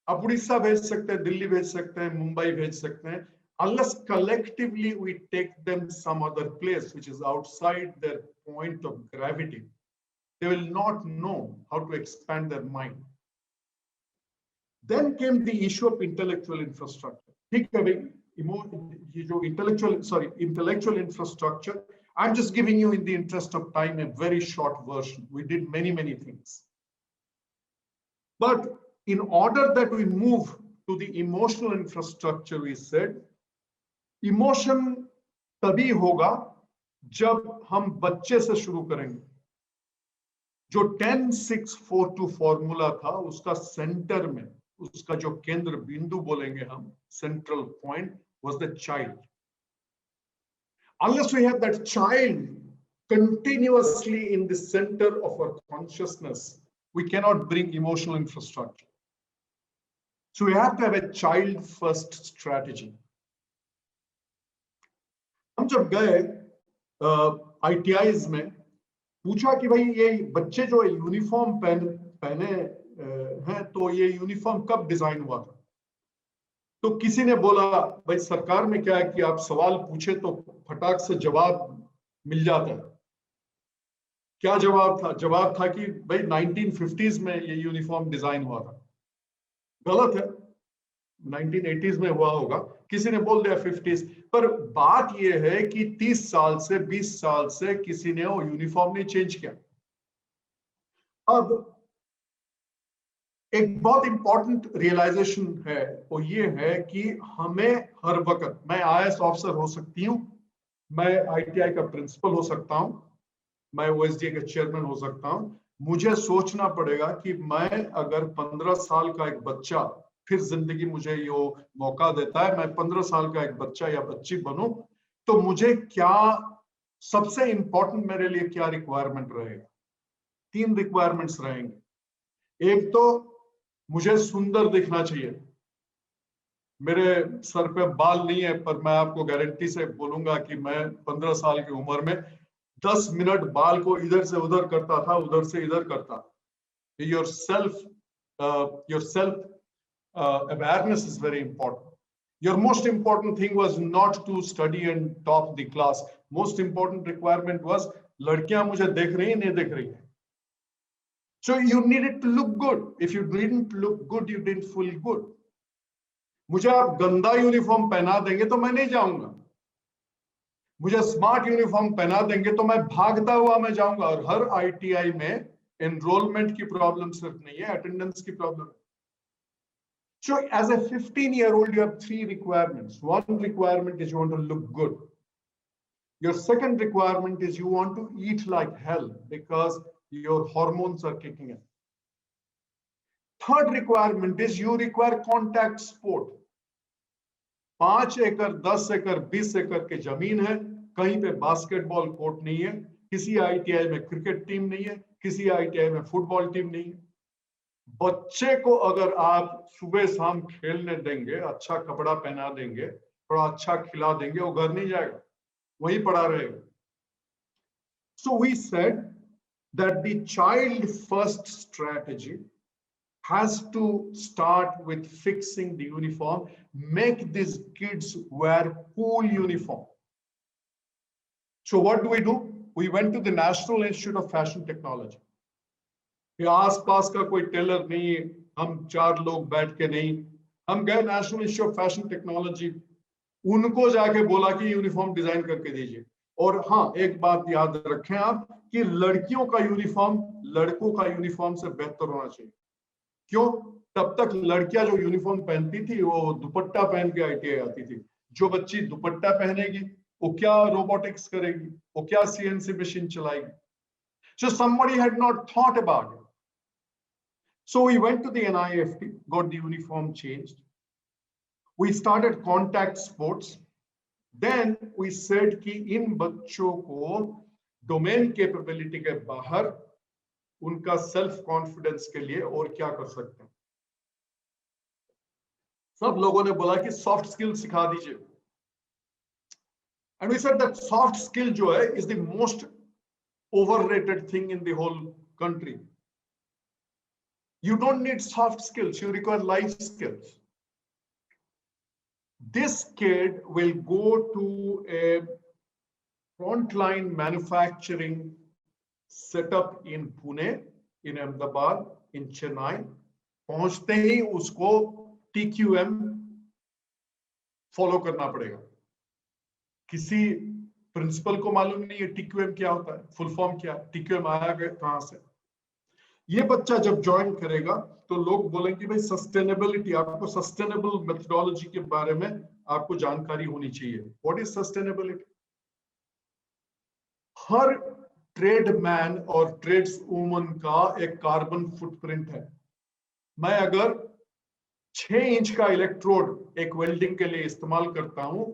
Speaker 4: आप उड़ीसा भेज सकते हैं, दिल्ली भेज सकते हैं, मुंबई भेज सकते हैं, unless collectively we take them some other place which is outside their point of gravity, they will not know how to expand their mind. Then came the issue of intellectual infrastructure. ठीक है भाई, ये जो intellectual infrastructure, I'm just giving you in the interest of time a very short version. We did many things, but in order that we move to the emotional infrastructure, we said emotion तभी होगा जब हम बच्चे से शुरू करेंगे. जो 10-6-4-2 formula था, उसका सेंटर में, उसका जो केंद्र बिंदु बोलेंगे हम, central point was the child. Unless we have that child continuously in the center of our consciousness, we cannot bring emotional infrastructure. So we have to have a child first strategy. हम जब गए ITIs में, पूछा कि भाई ये बच्चे जो यूनिफॉर्म पहने हैं, तो ये यूनिफॉर्म कब डिजाइन हुआ था? तो किसी ने बोला भाई सरकार में क्या है कि आप सवाल पूछे तो फटाक से जवाब मिल जाता है. क्या जवाब था? जवाब था कि भाई 1950s में ये यूनिफॉर्म डिजाइन हुआ था. गलत है, 1980s में हुआ होगा, किसी ने बोल दिया 50s. पर बात ये है कि 30 साल से 20 साल से किसी ने वो यूनिफॉर्म नहीं चेंज किया. अब एक बहुत इंपॉर्टेंट रियलाइजेशन है, वो ये है कि हमें हर वक्त, मैं IAS ऑफिसर हो सकती हूँ, मैं ITI का प्रिंसिपल हो सकता हूँ, मैं OSDA का चेयरमैन हो सकता हूँ, मुझे सोचना पड़ेगा कि मैं अगर 15 साल का एक बच्चा, फिर जिंदगी मुझे ये मौका देता है, मैं 15 साल का एक बच्चा या बच्ची बनूं, तो मुझे क्या सबसे इंपॉर्टेंट मेरे लिए क्या रिक्वायरमेंट रहेगा? 3 रिक्वायरमेंट्स रहेंगे. एक तो मुझे सुंदर दिखना चाहिए. मेरे सर पे बाल नहीं है, पर मैं आपको गारंटी से बोलूंगा कि मैं 15 साल की उम्र में 10 मिनट बाल को इधर से उधर करता था, उधर से इधर करता. Your self awareness is very important. Your most important thing was not to study and top the class. Most important requirement was लड़कियां मुझे देख रही हैं, नहीं देख रही हैं. So you needed to look good. If you didn't look good, you didn't feel good. मुझे आप गंदा यूनिफॉर्म पहना देंगे तो मैं नहीं जाऊंगा. मुझे स्मार्ट यूनिफॉर्म पहना देंगे तो मैं भागता हुआ मैं जाऊंगा. और हर ITI में एनरोलमेंट की प्रॉब्लम सिर्फ नहीं है, अटेंडेंस की प्रॉब्लम है. So as a 15-year-old, you have 3 requirements. One requirement is you want to look good. Your second requirement is you want to eat like hell because your hormones are kicking in. Third requirement is you require contact sport. 5 एकड़, 10 एकड़, 20 एकड़ के जमीन है, कहीं पे basketball court नहीं है, किसी ITI में क्रिकेट टीम नहीं है, किसी ITI में फुटबॉल टीम नहीं है. बच्चे को अगर आप सुबह शाम खेलने देंगे, अच्छा कपड़ा पहना देंगे, थोड़ा अच्छा खिला देंगे, वो घर नहीं जाएगा, वहीं पड़ा रहेगा. So we said that the child first strategy has to start with fixing the uniform, make these kids wear cool uniform. So what do? We went to the National Institute of Fashion Technology. आस-पास का कोई Taylor नहीं, हम 4 लोग बैठ के नहीं, हम गए national institute of fashion technology, उनको जाके बोला कि यूनिफॉर्म डिजाइन करके दीजिए. और हाँ, एक बात याद रखें आप कि लड़कियों का यूनिफॉर्म लड़कों का यूनिफॉर्म से बेहतर होना चाहिए. क्यों? तब तक लड़कियां जो यूनिफॉर्म पहनती थी वो दुपट्टा पहन के ITI आती थी. जो बच्ची दुपट्टा पहनेगी वो क्या रोबोटिक्स करेगी, वो क्या CNC मशीन चलाएगी? So somebody had not thought about it. So we went to the NIFT, got the uniform changed. We started contact sports. Then we said कि इन बच्चों को डोमेन कैपेबिलिटी के बाहर उनका सेल्फ कॉन्फिडेंस के लिए और क्या कर सकते हैं. सब लोगों ने बोला कि सॉफ्ट स्किल सिखा दीजिए. And we said that soft skill जो है is the most overrated thing in the whole country. You don't need soft skills, you require life skills. This kid will go to a frontline manufacturing setup in Pune, in Ahmedabad, in Chennai. पहुंचते ही उसको TQM follow करना पड़ेगा. किसी principal को मालूम नहीं है TQM क्या होता है, फुल फॉर्म क्या है, TQM आया कहां से. ये बच्चा जब ज्वाइन करेगा तो लोग बोलेंगे भाई सस्टेनेबिलिटी, आपको सस्टेनेबल मेथोडोलॉजी के बारे में आपको जानकारी होनी चाहिए. What is sustainability? Her tradesman और ट्रेड्स वुमन का एक कार्बन फुटप्रिंट है. मैं अगर 6 इंच का इलेक्ट्रोड एक वेल्डिंग के लिए इस्तेमाल करता हूं,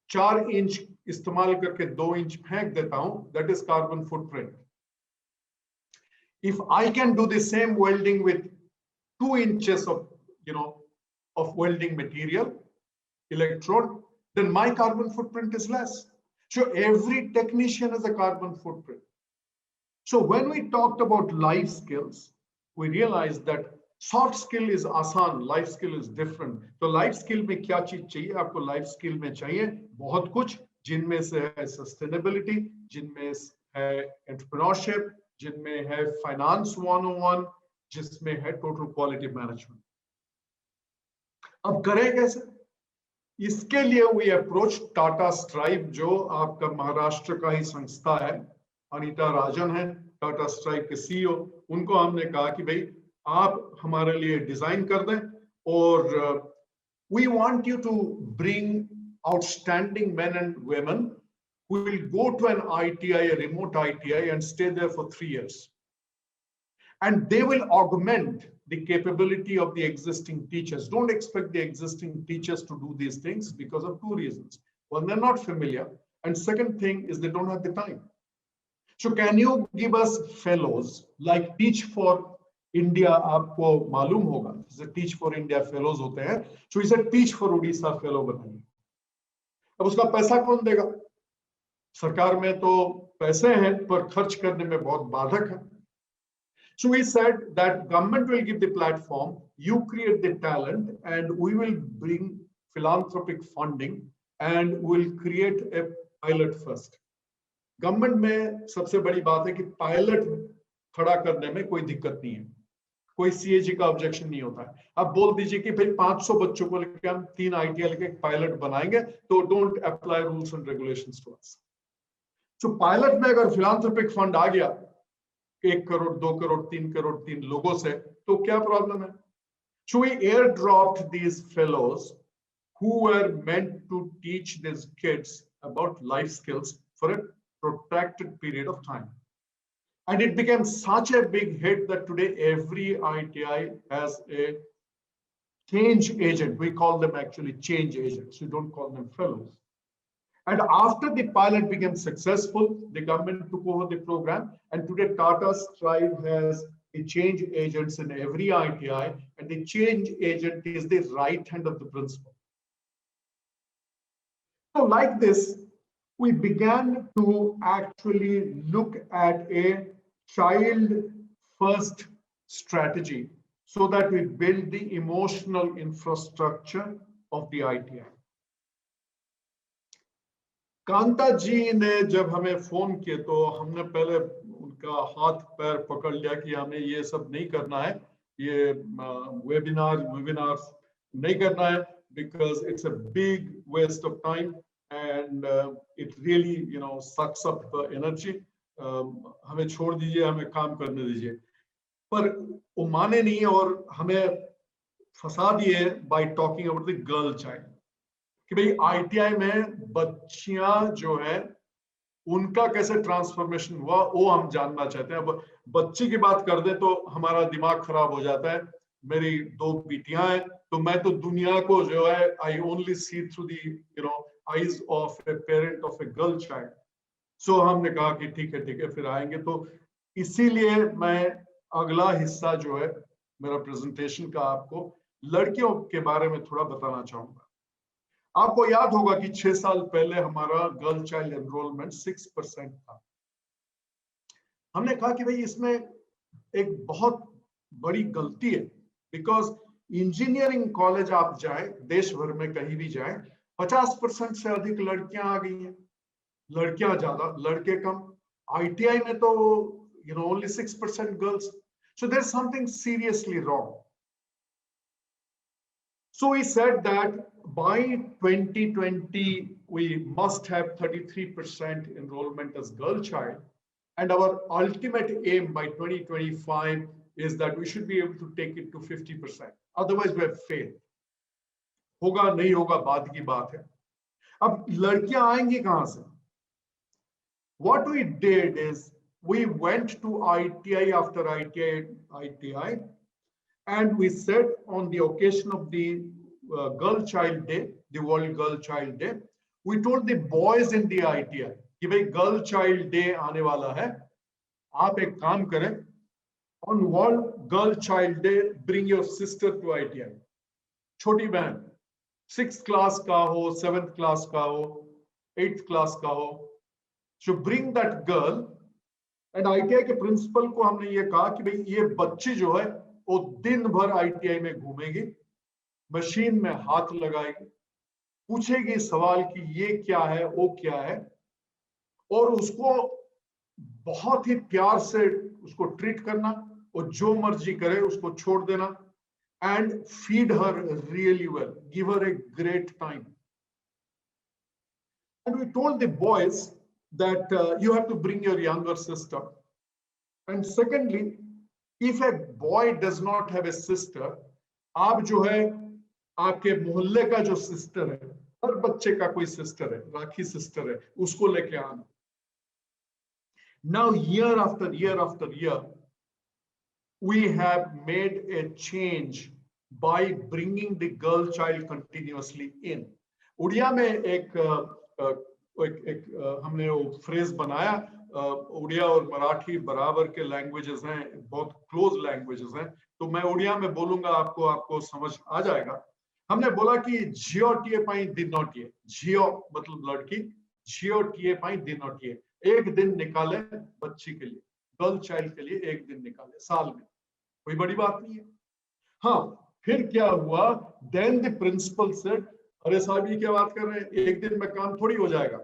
Speaker 4: 4 इंच इस्तेमाल करके 2 इंच फेंक देता हूं, that is carbon footprint. If I can do the same welding with 2 inches of, of welding material, electrode, then my carbon footprint is less. So every technician has a carbon footprint. So when we talked about life skills, we realized that soft skill is आसान, life skill is different. तो life skill में क्या चीज चाहिए? आपको life skill में चाहिए बहुत कुछ, जिनमें से है sustainability, जिनमें है entrepreneurship, जिनमें है फाइनेंस 101, जिसमें है टोटल क्वालिटी मैनेजमेंट. अब करें कैसे? इसके लिए वी अप्रोच टाटा स्ट्राइप, जो आपका महाराष्ट्र का ही संस्था है. अनीता राजन है टाटा स्ट्राइप के सीईओ. उनको हमने कहा कि भाई आप हमारे लिए डिजाइन कर दें, और we want you to bring outstanding men and women who will go to an ITI, a remote ITI, and stay there for 3 years. And they will augment the capability of the existing teachers. Don't expect the existing teachers to do these things because of 2 reasons. One, they're not familiar. And second thing is they don't have the time. So can you give us fellows like Teach for India? आपको मालूम होगा, जैसे Teach for India fellows होते हैं. So he said Teach for Odisha fellow बनाइए. अब उसका पैसा कौन देगा? सरकार में तो पैसे हैं, पर खर्च करने में बहुत बाधक है. So we said that government will give the platform, you create the talent, and we will bring philanthropic funding and we'll create a pilot first. Government में सबसे बड़ी बात है कि पायलट खड़ा करने में कोई दिक्कत नहीं है, कोई सीएजी का ऑब्जेक्शन नहीं होता है. आप बोल दीजिए कि भाई 500 बच्चों को लेकर हम 3 ITI लेके एक पायलट बनाएंगे, तो don't apply rules and regulations to us. तो पायलट में अगर फिलांथ्रोपिक फंड आ गया 1 करोड़ 2 करोड़ 3 करोड़ 3 लोगों से, तो क्या प्रॉब्लम है? So we airdropped these fellows who were meant to teach these kids about life skills for a protracted period of time. And it became such a big hit that today every ITI has a change agent. We call them actually change agents. We don't call them fellows. And after the pilot became successful, the government took over the program, and today Tata Strive has the change agents in every ITI, and the change agent is the right hand of the principal. So like this, we began to actually look at a child first strategy so that we build the emotional infrastructure of the ITI. Kanta जी ने जब हमें phone किए तो हमने पहले उनका हाथ पैर पकड़ लिया कि हमें ये सब नहीं करना है, ये वेबिनार्स नहीं करना है, because it's a big waste of time and it really sucks up the energy. हमें छोड़ दीजिए, हमें काम करने दीजिए. पर वो माने नहीं और हमें फंसा दिए by talking about the girl child. कि भाई ITI में बच्चियां जो है उनका कैसे ट्रांसफॉर्मेशन हुआ वो हम जानना चाहते हैं। अब बच्ची की बात कर दे तो हमारा दिमाग खराब हो जाता है। मेरी 2 बेटियां हैं, तो मैं तो दुनिया को जो है I only see through the eyes of a parent of a girl child. So हमने कहा कि ठीक है फिर आएंगे। तो इसीलिए मैं अगला हिस्सा जो है मेरा प्रेजेंटेशन का आपको लड़कियों के बारे में थोड़ा बताना चाहूंगा। आपको याद होगा कि 6 साल पहले हमारा गर्ल चाइल्ड एनरोलमेंट 6% था। हमने कहा कि भाई इसमें एक बहुत बड़ी गलती है, बिकॉज इंजीनियरिंग कॉलेज आप जाए देश भर में कहीं भी जाए 50% से अधिक लड़कियां आ गई हैं। लड़कियां ज्यादा लड़के कम। आईटीआई में तो only 6% girls. So there's something seriously wrong. So we said that by 2020 we must have 33% enrollment as girl child, and our ultimate aim by 2025 is that we should be able to take it to 50%. Otherwise we have failed. होगा नहीं होगा बाद की बात है। अब लड़कियां आएंगी कहां से? What we did is we went to ITI after ITI, and we said on the occasion of the Girl Child Day, the World Girl Child Day, we told the boys in the ITI कि भाई Girl Child Day आने वाला है, आप एक काम करें, on World Girl Child Day bring your sister to ITI. छोटी बहन 6th class का हो, 7th class का हो, 8th class का हो, so bring that girl. And ITI के प्रिंसिपल को हमने ये कहा कि भाई ये बच्ची जो है वो दिन भर आईटीआई में घूमेगी, मशीन में हाथ लगाएगी, पूछेगी सवाल कि ये क्या है वो क्या है, और उसको बहुत ही प्यार से उसको ट्रीट करना, और जो मर्जी करे उसको छोड़ देना, and feed her really well, give her a great time. And we told the boys that you have to bring your younger sister. And secondly, if a boy does not have a sister, आप जो है आपके मोहल्ले का जो sister है, हर बच्चे का कोई सिस्टर है, राखी सिस्टर है, उसको लेके आना. Now year after year we have made a change by bringing the girl child continuously in. Odia में एक हमने वो फ्रेज बनाया, उड़िया और मराठी बराबर के लैंग्वेजेस हैं, बहुत क्लोज लैंग्वेजेस हैं, तो मैं उड़िया में बोलूंगा, आपको समझ आ जाएगा. हमने बोला कि झियो टीए पाई दिनोटिए, झियो मतलब लड़की, झियो टीए पाई दिनोटिए, एक दिन निकाले बच्ची के लिए, गर्ल चाइल्ड के लिए एक दिन निकाले साल में, कोई बड़ी बात नहीं है. हाँ, फिर क्या हुआ, देन द प्रिंसिपल सेड, अरे साहब ये क्या बात कर रहे हैं, एक दिन में काम थोड़ी हो जाएगा,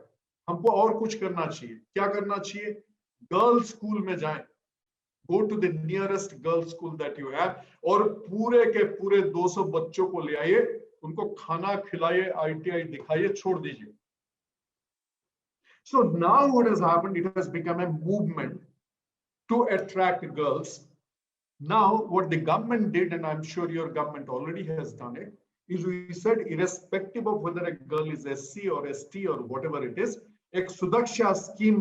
Speaker 4: हमको और कुछ करना चाहिए. क्या करना चाहिए? गर्ल्स स्कूल में जाएं, go to the nearest girls school that you have, और पूरे के पूरे 200 बच्चों को ले आइए, उनको खाना खिलाइए, आईटीआई दिखाइए, छोड़ दीजिए. So now what has happened, it has become a movement to attract girls. Now what the government did, and I'm sure your government already has done it, is we said irrespective of whether a girl is SC or ST or whatever it is, एक सुरक्षा scheme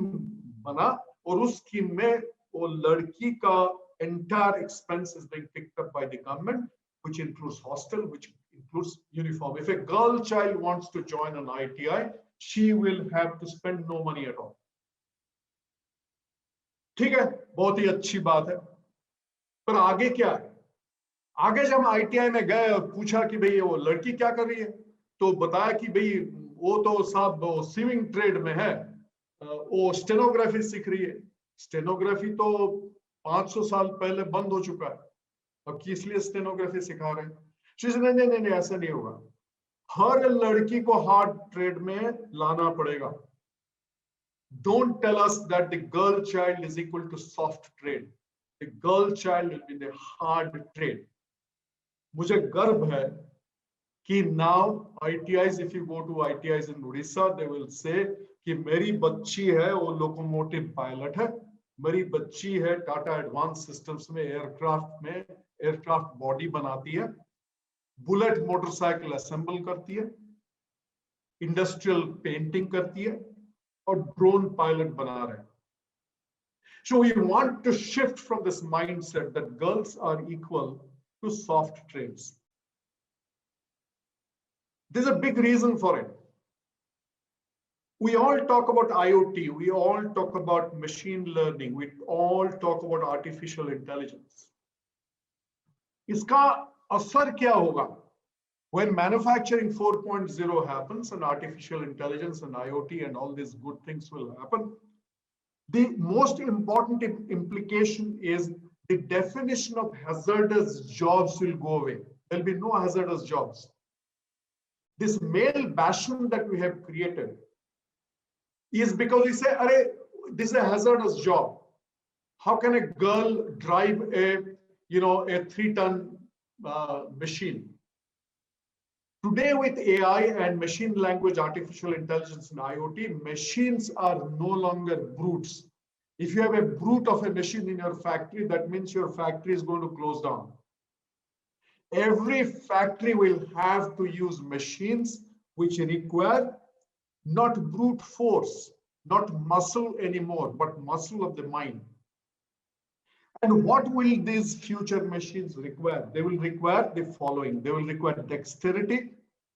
Speaker 4: बना, और उस scheme में वो लड़की का entire expense is being picked up by the government, which includes hostel, which includes uniform. If a girl child wants to join an ITI, she will have to spend no money at all. ठीक है, बहुत ही अच्छी बात है. पर आगे क्या है? आगे जब हम आईटीआई में गए और पूछा कि भाई वो लड़की क्या कर रही है, तो बताया कि भाई वो तो साहब स्विमिंग ट्रेड में है, वो स्टेनोग्राफी सीख रही है. स्टेनोग्राफी तो 500 साल पहले बंद हो चुका है, अब किस लिए स्टेनोग्राफी सिखा रहे हैं? नहीं, ऐसा नहीं होगा. हर लड़की को हार्ड ट्रेड में लाना पड़ेगा. Don't tell us that the girl child is equal to soft trade. The girl child will be the hard trade. मुझे गर्व है कि now ITIs, if you go to ITIs in Odisha, they will say कि मेरी बच्ची है वो locomotive pilot है, मेरी बच्ची है टाटा एडवांस सिस्टम्स में एयरक्राफ्ट बॉडी बनाती है, बुलेट मोटरसाइकिल असेंबल करती है, इंडस्ट्रियल पेंटिंग करती है, और ड्रोन पायलट बना रहे हैं. So we want to shift from this mindset that girls are equal to soft trades. There's a big reason for it. We all talk about IoT, we all talk about machine learning, we all talk about artificial intelligence. इसका असर क्या होगा? When manufacturing 4.0 happens and artificial intelligence and IoT and all these good things will happen, the most important implication is the definition of hazardous jobs will go away. There'll be no hazardous jobs. This male bastion that we have created is because we say, "Arey, this is a hazardous job. How can a girl drive a 3-ton machine?" Today, with AI and machine language, artificial intelligence, and IoT, machines are no longer brutes. If you have a brute of a machine in your factory, that means your factory is going to close down. Every factory will have to use machines which require not brute force, not muscle anymore, but muscle of the mind. And what will these future machines require? They will require the following. They will require dexterity,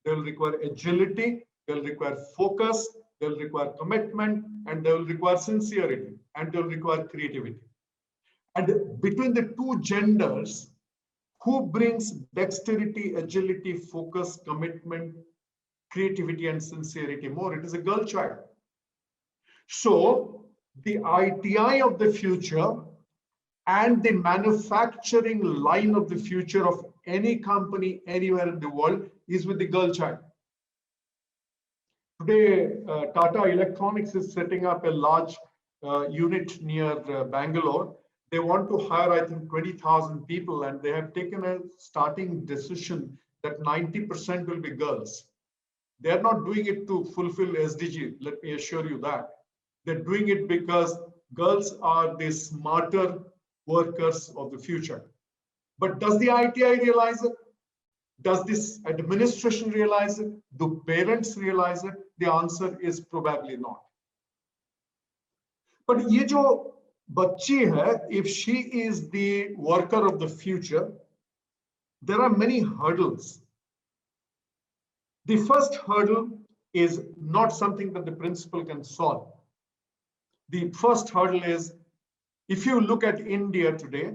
Speaker 4: they will require agility, they will require focus, they will require commitment, and they will require sincerity, and they will require creativity. And between the two genders, who brings dexterity, agility, focus, commitment, creativity, and sincerity more? It is a girl child. So the ITI of the future and the manufacturing line of the future of any company anywhere in the world is with the girl child. Today, Tata Electronics is setting up a large unit near Bangalore. They want to hire, I think, 20,000 people, and they have taken a starting decision that 90% will be girls. They are not doing it to fulfill SDG, let me assure you that. They're doing it because girls are the smarter workers of the future. But does the ITI realize it? Does this administration realize it? Do parents realize it? The answer is probably not. But ye jo bachchi hai, if she is the worker of the future, there are many hurdles. The first hurdle is not something that the principal can solve. The first hurdle is, if you look at India today,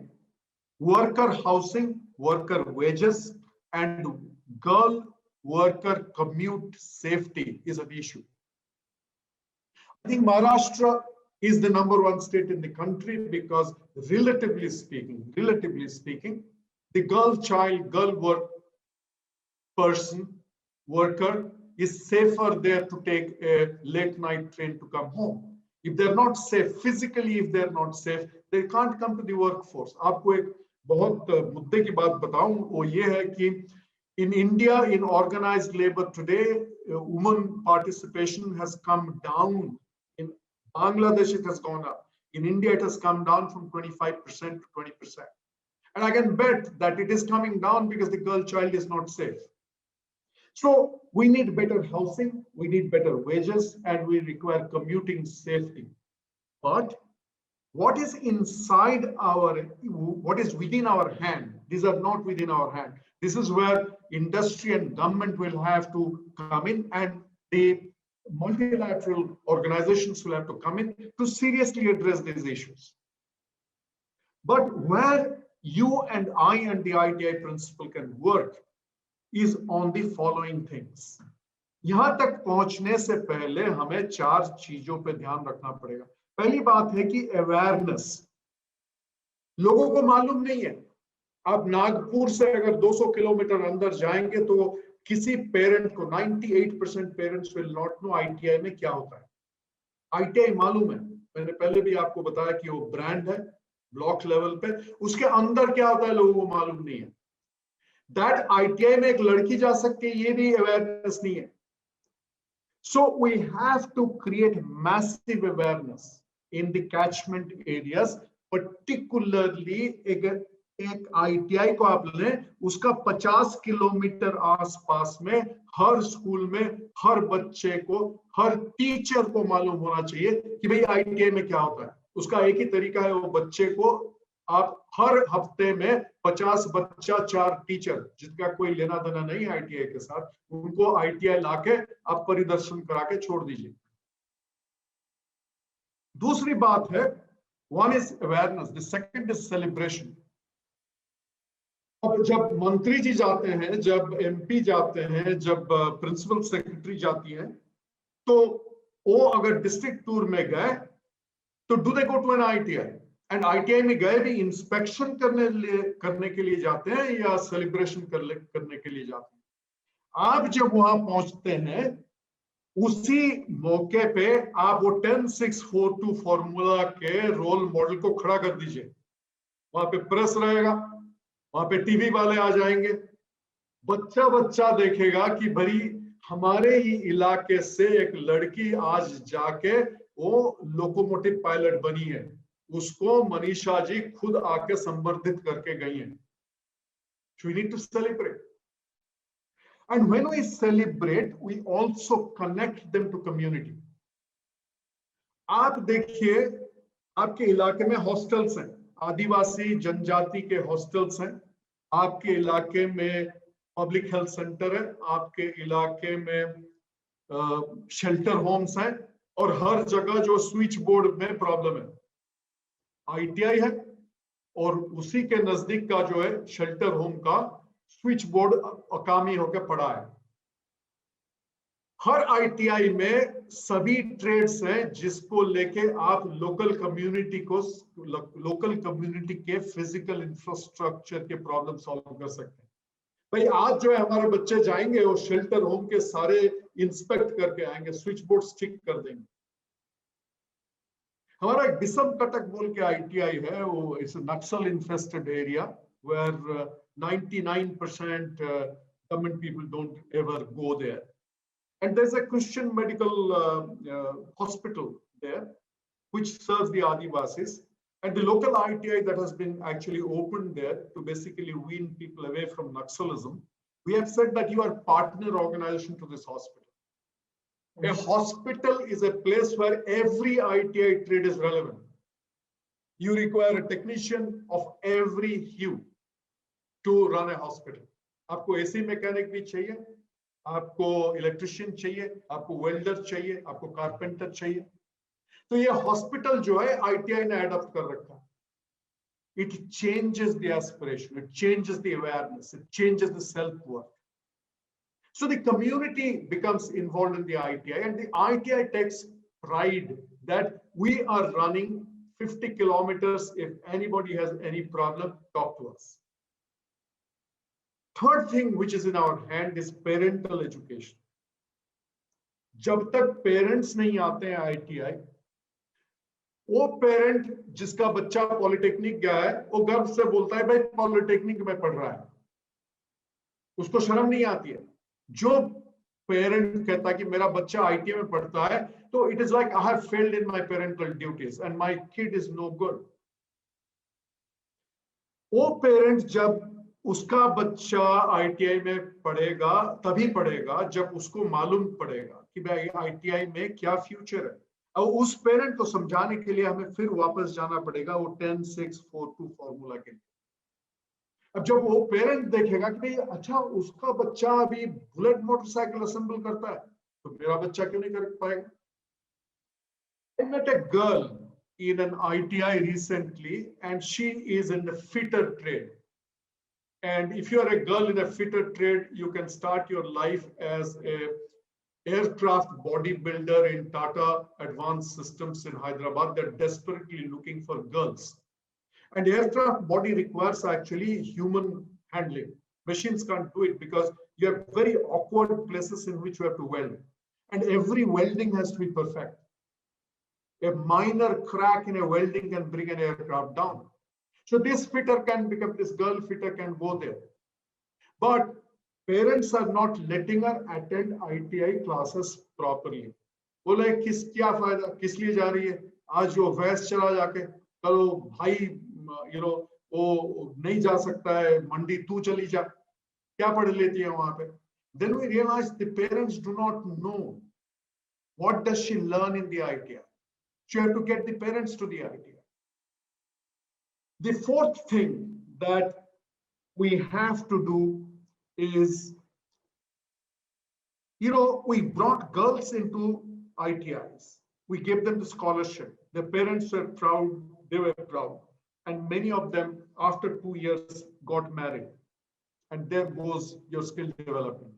Speaker 4: worker housing, worker wages, and girl worker commute safety is an issue. I think Maharashtra is the #1 state in the country because relatively speaking, the girl child, girl work person, worker is safer there to take a late night train to come home. If they're not safe, physically if they're not safe, they can't come to the workforce. आपको एक बहुत मुद्दे की बात बताऊं, वो ये है कि in India, in organized labor today, women participation has come down. In Bangladesh, it has gone up. In India, it has come down from 25% to 20%. And I can bet that it is coming down because the girl child is not safe. So we need better housing, we need better wages, and we require commuting safety. But what is inside what is within our hand? These are not within our hand. This is where industry and government will have to come in, and the multilateral organizations will have to come in to seriously address these issues. But where you and I and the ITI principal can work is on the following things. यहां तक पहुंचने से पहले हमें 4 चीजों पे ध्यान रखना पड़ेगा. पहली बात है कि अवेयरनेस. लोगों को मालूम नहीं है. आप नागपुर से अगर 200 किलोमीटर अंदर जाएंगे तो किसी पेरेंट को 98% parents will not know ITI में क्या होता है. ITI मालूम है, मैंने पहले भी आपको बताया कि वो ब्रांड है ब्लॉक लेवल पे, उसके अंदर क्या होता है लोगों को मालूम नहीं है. That ITI में एक लड़की जा सकती है, ये भी अवेयरनेस नहीं है. So we have to create massive awareness in the catchment areas, particularly एक ITI को आप लें, उसका 50 किलोमीटर आसपास में हर स्कूल में हर बच्चे को, हर टीचर को मालूम होना चाहिए कि भाई ITI में क्या होता है। उसका एक ही तरीका है, वो बच्चे को आप हर हफ्ते में 50 बच्चा 4 टीचर जिसका कोई लेना देना नहीं ITI के साथ, उनको ITI लाके आप परिदर्शन करा के छोड़ दीजिए। दूसरी बात है, one is awareness, the second is celebration. अब जब मंत्री जी जाते हैं, जब MP जाते हैं, जब प्रिंसिपल सेक्रेटरी जाती हैं, तो वो अगर डिस्ट्रिक्ट टूर में गए तो do they go to an ITI? And ITI में गए भी इंस्पेक्शन करने के लिए जाते हैं या सेलिब्रेशन करने के लिए जाते हैं? आप जब वहां पहुंचते हैं, उसी मौके पे आप वो 10642 फॉर्मूला के रोल मॉडल को खड़ा कर दीजिए। वहां पे प्रेस रहेगा, वहां पे TV वाले आ जाएंगे, बच्चा बच्चा देखेगा कि भाई हमारे ही इलाके से एक लड़की आज जाके वो लोकोमोटिव पायलट बनी है, उसको मनीषा जी खुद आके संबर्धित करके गई हैं। So we need to celebrate. And when we celebrate, we also connect them to community. आप देखिए, आपके इलाके में हॉस्टल्स हैं, आदिवासी जनजाति के हॉस्टल्स हैं, आपके इलाके में पब्लिक हेल्थ सेंटर है, आपके इलाके में शेल्टर होम्स हैं, और हर जगह जो स्विच बोर्ड में प्रॉब्लम है ITI है, और उसी के नजदीक का जो है शेल्टर होम का स्विच बोर्ड अकामी होकर पड़ा है। हर ITI में सभी ट्रेड्स हैं जिसको लेके आप लोकल कम्युनिटी के फिजिकल इंफ्रास्ट्रक्चर के प्रॉब्लम सॉल्व कर सकते हैं। भाई आज जो है हमारे बच्चे जाएंगे, वो शेल्टर होम के सारे इंस्पेक्ट करके आएंगे, स्विच बोर्ड ठीक कर देंगे। हमारा एक बिसम कटक बोल के ITI है, वो it's Naxal infested area where 99% government people don't ever go there. And there's a Christian medical hospital there, which serves the Adivasis. And the local ITI that has been actually opened there to basically wean people away from Naxalism, we have said that you are partner organization to this hospital. A hospital is a place where every ITI trade is relevant. You require a technician of every hue to run a hospital. आपको AC mechanic भी चाहिए, आपको electrician चाहिए, आपको welder चाहिए, आपको carpenter चाहिए। तो ये हॉस्पिटल जो है ITI ने एडॉप्ट कर रखा। It changes the aspiration, it changes the awareness, it changes the self-worth. So the community becomes involved in the ITI, and the ITI takes pride that we are running 50 kilometers. If anybody has any problem, talk to us. Third thing which is in our hand is parental education. जब तक parents नहीं आते हैं ITI, वो parent जिसका बच्चा polytechnic गया है, वो गर्व से बोलता है भाई पॉलिटेक्निक में पढ़ रहा है, उसको शर्म नहीं आती है। जो पेरेंट कहता है कि मेरा बच्चा ITI में पढ़ता है, तो it is like I have failed in my parental duties and my kid is no good. वो पेरेंट जब उसका बच्चा ITI में पढ़ेगा, तभी पढ़ेगा जब उसको मालूम पड़ेगा कि भाई ITI में क्या फ्यूचर है। और उस पेरेंट को समझाने के लिए हमें फिर वापस जाना पड़ेगा वो 10642 फॉर्मूला के लिए। अब जब वो पेरेंट देखेगा कि भाई अच्छा उसका बच्चा अभी बुलेट मोटरसाइकिल असेंबल करता है, तो मेरा बच्चा क्यों नहीं कर पाएगा। I met a girl in an ITI recently and she is in the fitter trade. And if you are a girl in a fitter trade, you can start your life as a aircraft bodybuilder in Tata Advanced Systems in Hyderabad. They're desperately looking for girls. And aircraft body requires actually human handling. Machines can't do it because you have very awkward places in which you have to weld. And every welding has to be perfect. A minor crack in a welding can bring an aircraft down. So this fitter can become, this girl fitter can go there. But parents are not letting her attend ITI classes properly. बोले क्या फायदा, किस लिए जा रही है, आज वो वैस चला जाके, कल भाई वो नहीं जा सकता है, मंडी तू चली जा, क्या पढ़ लेती है वहां पे. Then we realize the parents do not know what does she learn in the ITI. So you have to get the parents to the ITI. The fourth thing that we have to do is, we brought girls into ITIs. We gave them the scholarship. Their parents were proud, they were proud. And many of them, after 2 years, got married. And there goes your skill development.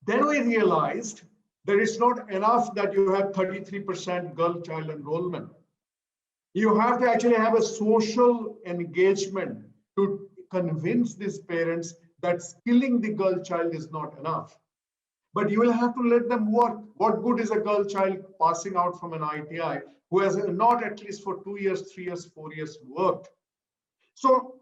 Speaker 4: Then we realized that it's not enough that you have 33% girl child enrollment. You have to actually have a social engagement to convince these parents that skilling the girl child is not enough. But you will have to let them work. What good is a girl child passing out from an ITI who has not at least for 2 years, 3 years, 4 years worked? So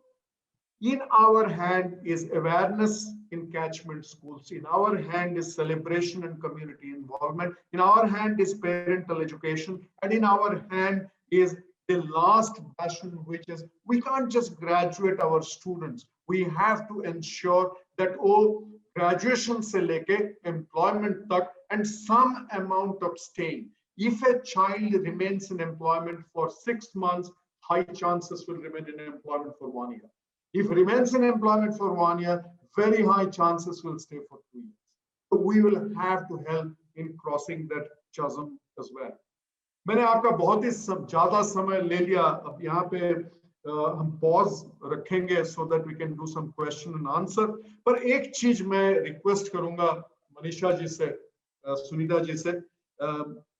Speaker 4: in our hand is awareness in catchment schools. In our hand is celebration and community involvement. In our hand is parental education. And in our hand is the last bastion, which is we can't just graduate our students. We have to ensure that graduation se leke employment tak and some amount of staying. If a child remains in employment for 6 months, high chances will remain in employment for 1 year. If remains in employment for 1 year, very high chances will stay for 2 years. So we will have to help in crossing that chasm as well. मैंने आपका बहुत ही ज्यादा समय ले लिया. अब यहाँ पे हम पॉज रखेंगे so that we can do some question and answer. पर एक चीज मैं रिक्वेस्ट करूंगा मनीषा जी से, सुनीता जी से,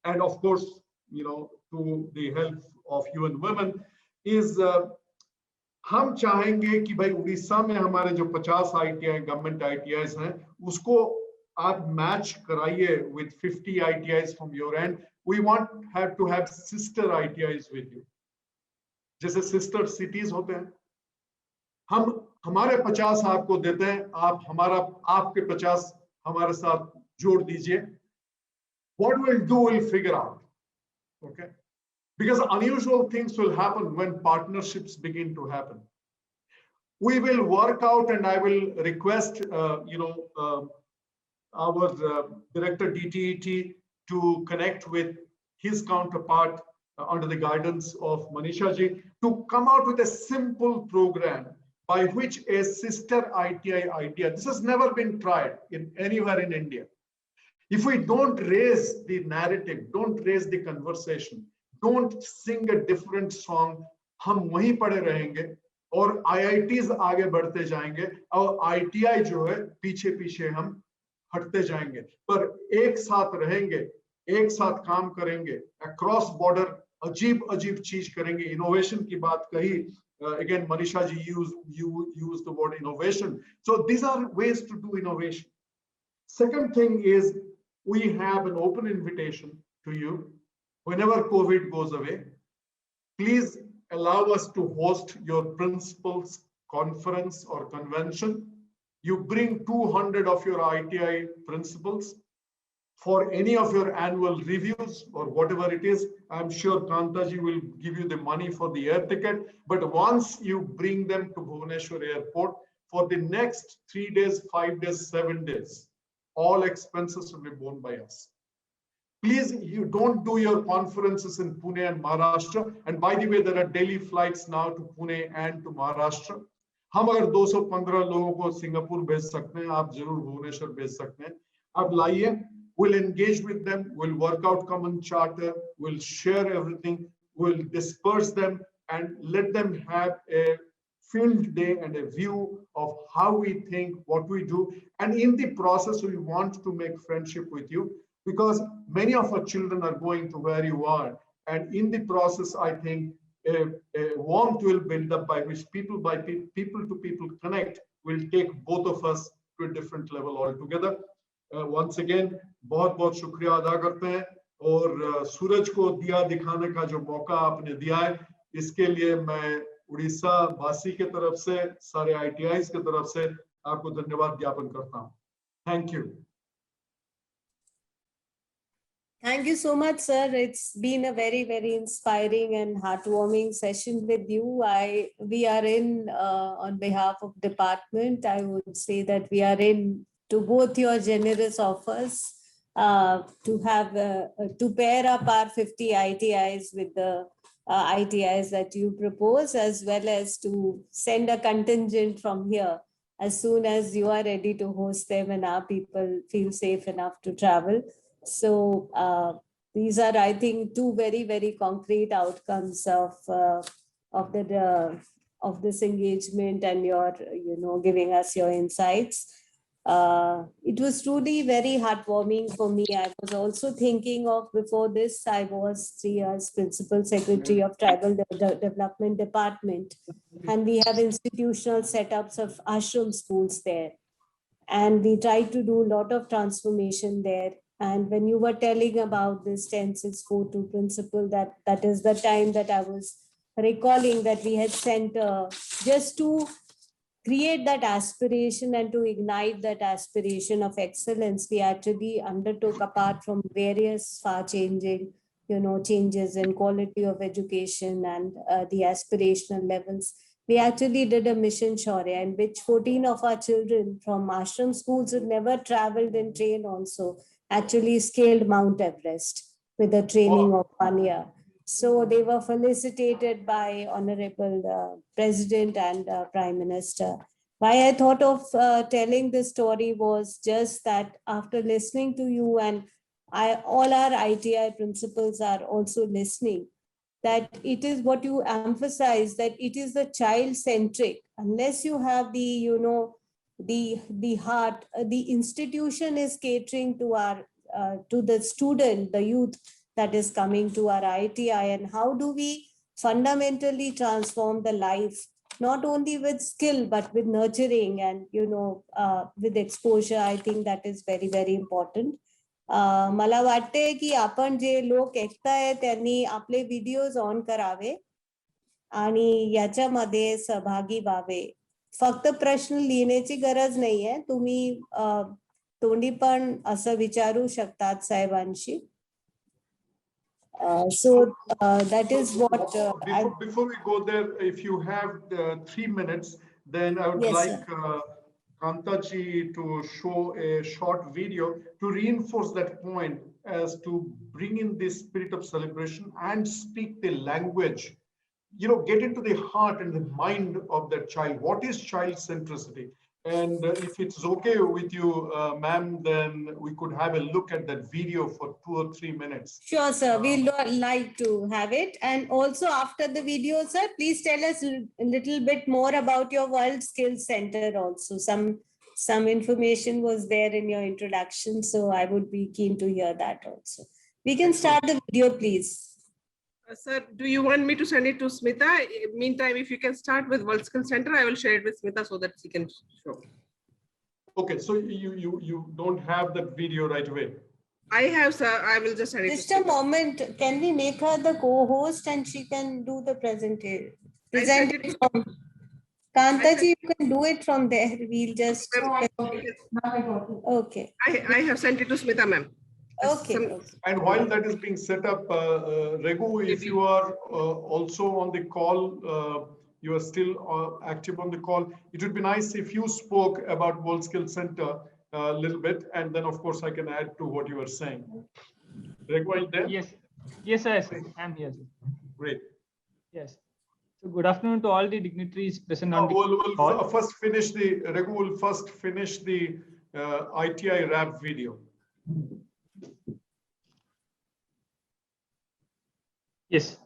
Speaker 4: and of course, to the help of you and women is हम चाहेंगे कि भाई उड़ीसा में हमारे जो 50 ITI गवर्नमेंट ITIs हैं उसको आप मैच कराइए with 50 ITIs from your end. We have to have sister ITIs with you. जैसे sister cities होते हैं, हम हमारे 50 आपको देते हैं, आप आपके 50 हमारे साथ जोड़ दीजिए. What we'll do, we'll figure out. Okay? Because unusual things will happen when partnerships begin to happen. We will work out, and I will request, our director DTET to connect with his counterpart under the guidance of Manisha ji to come out with a simple program by which a sister ITI idea. This has never been tried anywhere in India. If we don't raise the narrative, don't raise the conversation, don't sing a different song, हम वहीं पड़े रहेंगे और IITs आगे बढ़ते जाएंगे और ITI जो है पीछे पीछे हम हटते जाएंगे. पर एक साथ रहेंगे, एक साथ काम करेंगे, अक्रॉस बॉर्डर अजीब अजीब चीज करेंगे. इनोवेशन की बात कही, again Manisha ji used the word innovation. So these are ways to do innovation. Second thing is we have an open invitation to you. Whenever COVID goes away, please allow us to host your principals conference or convention. You bring 200 of your ITI principals for any of your annual reviews or whatever it is. I'm sure Kantaji will give you the money for the air ticket. But once you bring them to Bhubaneswar airport for the next 3 days, 5 days, 7 days, all expenses will be borne by us. Please, you don't do your conferences in Pune and Maharashtra. And by the way, there are daily flights now to Pune and to Maharashtra. हम अगर 215 लोगों को Singapore भेज सकते हैं, आप जरूर भुवनेश्वर भेज सकते हैं. आप लाइए, we'll engage with them, we'll work out common charter, we'll share everything, we'll disperse them and let them have a field day and a view of how we think, what we do. And in the process, we want to make friendship with you because many of our children are going to where you are. And in the process, I think a warmth will build up by which people to people connect will take both of us to a different level altogether. Once again, बहुत बहुत शुक्रिया अदा करते हैं और सूरज को दिया दिखाने का जो मौका आपने दिया है, इसके लिए मैं उड़ीसा वासी के तरफ से, सारे ITIs के तरफ से आपको धन्यवाद ज्ञापन करता हूं. Thank you.
Speaker 3: Thank you so much, sir. It's been a very, very inspiring and heartwarming session with you. We are in, on behalf of department, I would say that we are in to both your generous offers to pair up our 50 ITIs with the ITIs that you propose, as well as to send a contingent from here as soon as you are ready to host them and our people feel safe enough to travel. So these are, I think, two very, very concrete outcomes of this engagement and your, giving us your insights. It was truly very heartwarming for me. I was also thinking of, before this, I was 3 years principal secretary of Tribal Development Department, and we have institutional setups of ashram schools there. And we tried to do a lot of transformation there. And when you were telling about this 10642 principle, that is the time that I was recalling that we had sent just to create that aspiration and to ignite that aspiration of excellence. We actually undertook, apart from various far-changing, changes in quality of education and the aspirational levels, we actually did a mission Shaurya in which 14 of our children from ashram schools who never traveled in train also actually scaled Mount Everest with a training of 1 year. So they were felicitated by Honorable President and Prime Minister. Why I thought of telling this story was just that after listening to you, and all our ITI principals are also listening, that it is what you emphasize, that it is the child centric. Unless you have the heart, the institution is catering to our to the student, the youth that is coming to our ITI, and how do we fundamentally transform the life, not only with skill but with nurturing and with exposure. I think that is very, very important. मला वाटते की आपण जे लोक ऐकताय त्यांनी आपले videos on करावे आणि याच्यामध्ये सहभागी व्हावे. फक्त प्रश्न लिहिण्याची गरज नाहीये, तुम्ही तोंडी पण असं विचारू शकतात साहेबांशी. So that is what
Speaker 4: before we go there, if you have 3 minutes, then I would
Speaker 3: Yes,
Speaker 4: like Kantaji to show a short video to reinforce that point, as to bring in this spirit of celebration and speak the language, get into the heart and the mind of that child. What is child centricity? And if it's okay with you, ma'am, then we could have a look at that video for 2 or 3 minutes.
Speaker 3: Sure, sir. We'd like to have it. And also after the video, sir, please tell us a little bit more about your World Skills Center also. Some information was there in your introduction, so I would be keen to hear that also. We can start the video, please.
Speaker 2: Sir, do you want me to send it to Smita? Meantime, if you can start with World Skills Center, I will share it with Smita so that she can show.
Speaker 4: Okay, so you don't have that video right away.
Speaker 2: I have, sir. I will just send it.
Speaker 3: Just a moment. Can we make her the co-host and she can do the presentation? Kantaji, you can do it from there. We'll just. Okay.
Speaker 2: I have sent it to Smita, ma'am.
Speaker 3: Okay.
Speaker 4: And while that is being set up, Raghu, if you are also on the call, you are still active on the call, it would be nice if you spoke about World Skills Center a little bit, and then of course I can add to what you were saying. Raghu, are you there?
Speaker 5: Yes, sir. I'm here, sir.
Speaker 4: Great.
Speaker 5: Yes. So good afternoon to all the dignitaries present on the
Speaker 4: We'll
Speaker 5: call.
Speaker 4: first finish Raghu will first finish the ITI rap video.
Speaker 5: Yes.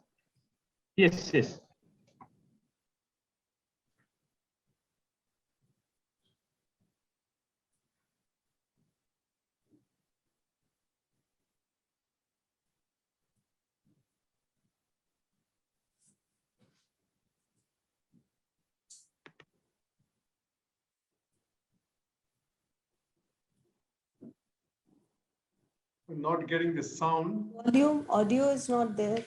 Speaker 4: I'm not getting the sound.
Speaker 3: Audio is not there.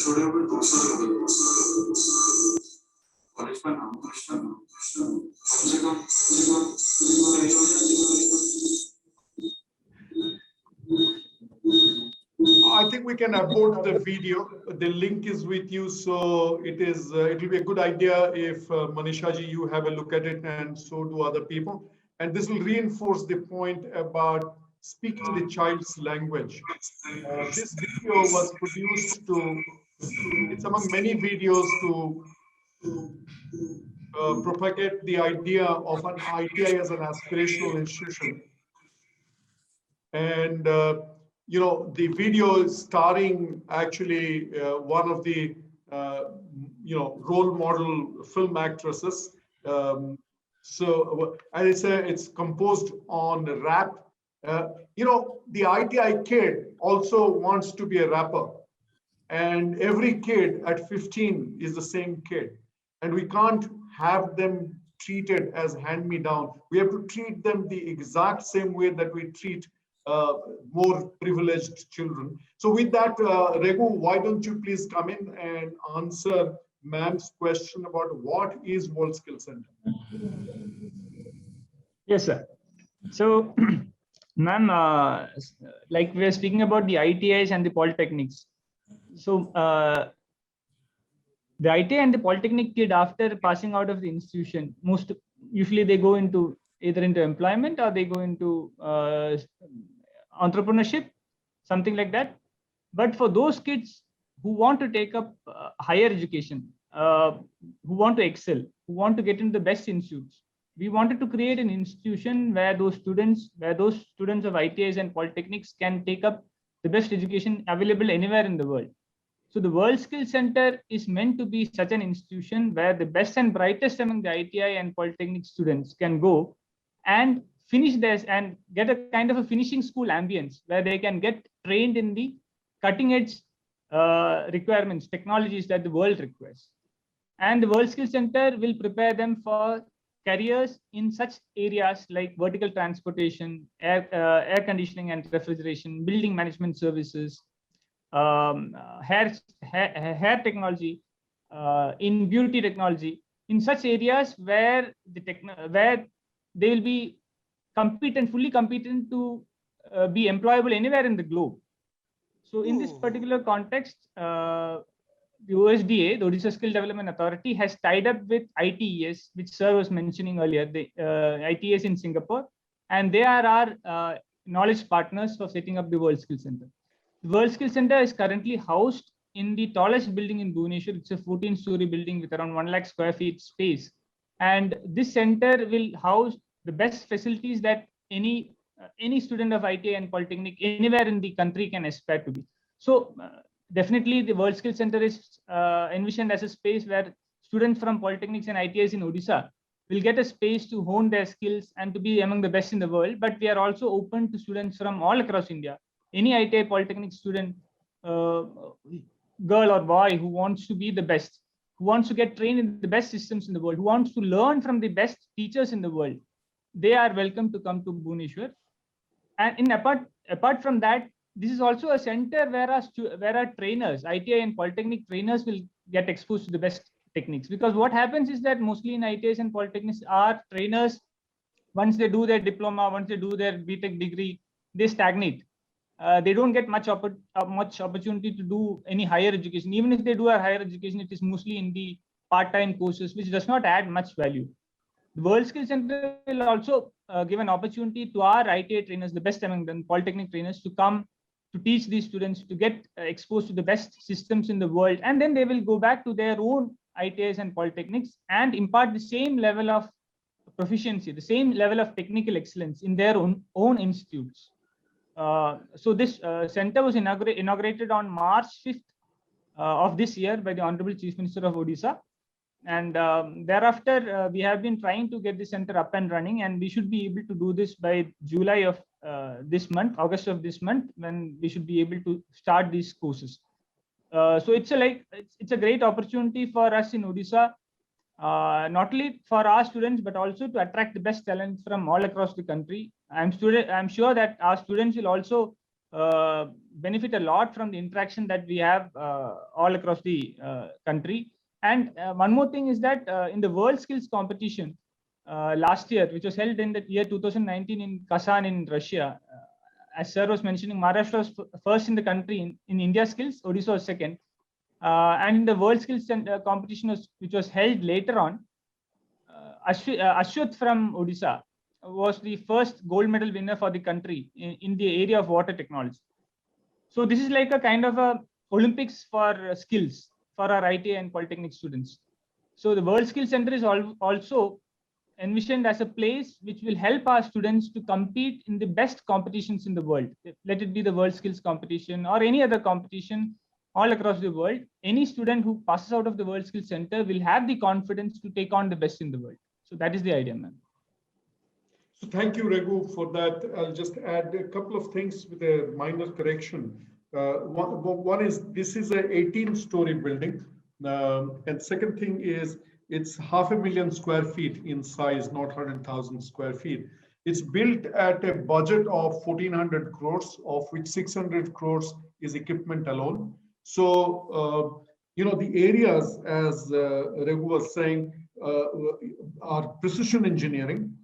Speaker 6: छोड़े हुए 200 college का नाम कम से कम
Speaker 4: I think we can abort the video. The link is with you, so it will be a good idea if Manisha ji, you have a look at it, and so do other people. And this will reinforce the point about speaking the child's language. This video was produced it's among many videos to propagate the idea of an ITI as an aspirational institution. And the video is starring actually one of the role model film actresses. And it's composed on rap. The ITI kid also wants to be a rapper, and every kid at 15 is the same kid, and we can't have them treated as hand-me-down. We have to treat them the exact same way that we treat more privileged children. So with that, Regu, why don't you please come in and answer ma'am's question about what is World Skills Center?
Speaker 5: Yes, sir. So, ma'am, like we are speaking about the ITIs and the polytechnics. So, the ITI and the polytechnic kid, after passing out of the institution, usually they go into either into employment or they go into entrepreneurship, something like that. But for those kids who want to take up higher education, who want to excel, who want to get into the best institutes, we wanted to create an institution where those students of ITIs and polytechnics can take up the best education available anywhere in the world. So the World Skills Center is meant to be such an institution where the best and brightest among the ITI and polytechnic students can go and finish this and get a kind of a finishing school ambience where they can get trained in the cutting edge requirements, technologies that the world requires. And the World Skills Center will prepare them for careers in such areas like vertical transportation, air conditioning and refrigeration, building management services, hair technology, in beauty technology, in such areas where where they will be fully competent to be employable anywhere in the globe. So in this particular context, the OSDA, the Odisha Skill Development Authority, has tied up with ITES, which Sir was mentioning earlier, the ITES in Singapore, and they are our knowledge partners for setting up the World Skills Center. The World Skills Center is currently housed in the tallest building in Bhubaneswar. It's a 14-story building with around 1 lakh square feet space. And this center will house the best facilities that any student of ITI and Polytechnic anywhere in the country can aspire to be. So definitely the World Skills Center is envisioned as a space where students from Polytechnics and ITIs in Odisha will get a space to hone their skills and to be among the best in the world. But we are also open to students from all across India. Any ITI Polytechnic student, girl or boy, who wants to be the best, who wants to get trained in the best systems in the world, who wants to learn from the best teachers in the world, they are welcome to come to Bhubaneswar. And apart from that, this is also a center where our trainers, ITI and Polytechnic trainers, will get exposed to the best techniques. Because what happens is that mostly in ITIs and Polytechnics, our trainers, once they do their diploma, once they do their BTech degree, they stagnate. They don't get much opportunity to do any higher education. Even if they do a higher education, it is mostly in the part-time courses, which does not add much value. The World Skills Center will also give an opportunity to our ITI trainers, the best among them, Polytechnic trainers, to come to teach these students, to get exposed to the best systems in the world. And then they will go back to their own ITIs and Polytechnics and impart the same level of proficiency, the same level of technical excellence in their own institutes. So this center was inaugurated on March 5th of this year by the Honorable Chief Minister of Odisha. And thereafter, we have been trying to get the center up and running, and we should be able to do this by July of this month, August of this month, when we should be able to start these courses. So it's a great opportunity for us in Odisha, not only for our students but also to attract the best talents from all across the country. I'm sure that our students will also benefit a lot from the interaction that we have all across the country. And one more thing is that in the World Skills Competition last year, which was held in the year 2019 in Kazan in Russia, as sir was mentioning, Maharashtra was first in the country in India skills, Odisha was second. And in the World Skills competition, which was held later on, Ashwat from Odisha was the first gold medal winner for the country in the area of water technology. So this is like a kind of a Olympics for skills for our IT and polytechnic students. So the World Skills Center is also envisioned as a place which will help our students to compete in the best competitions in the world. Let it be the World Skills competition or any other competition all across the world. Any student who passes out of the World Skills Center will have the confidence to take on the best in the world. So that is the idea, ma'am.
Speaker 4: So thank you, Raghu, for that. I'll just add a couple of things with a minor correction. One is this is an 18-story building. And second thing is it's 500,000 square feet in size, not 100,000 square feet. It's built at a budget of 1,400 crores, of which 600 crores is equipment alone. So, the areas, as Raghu was saying, are precision engineering.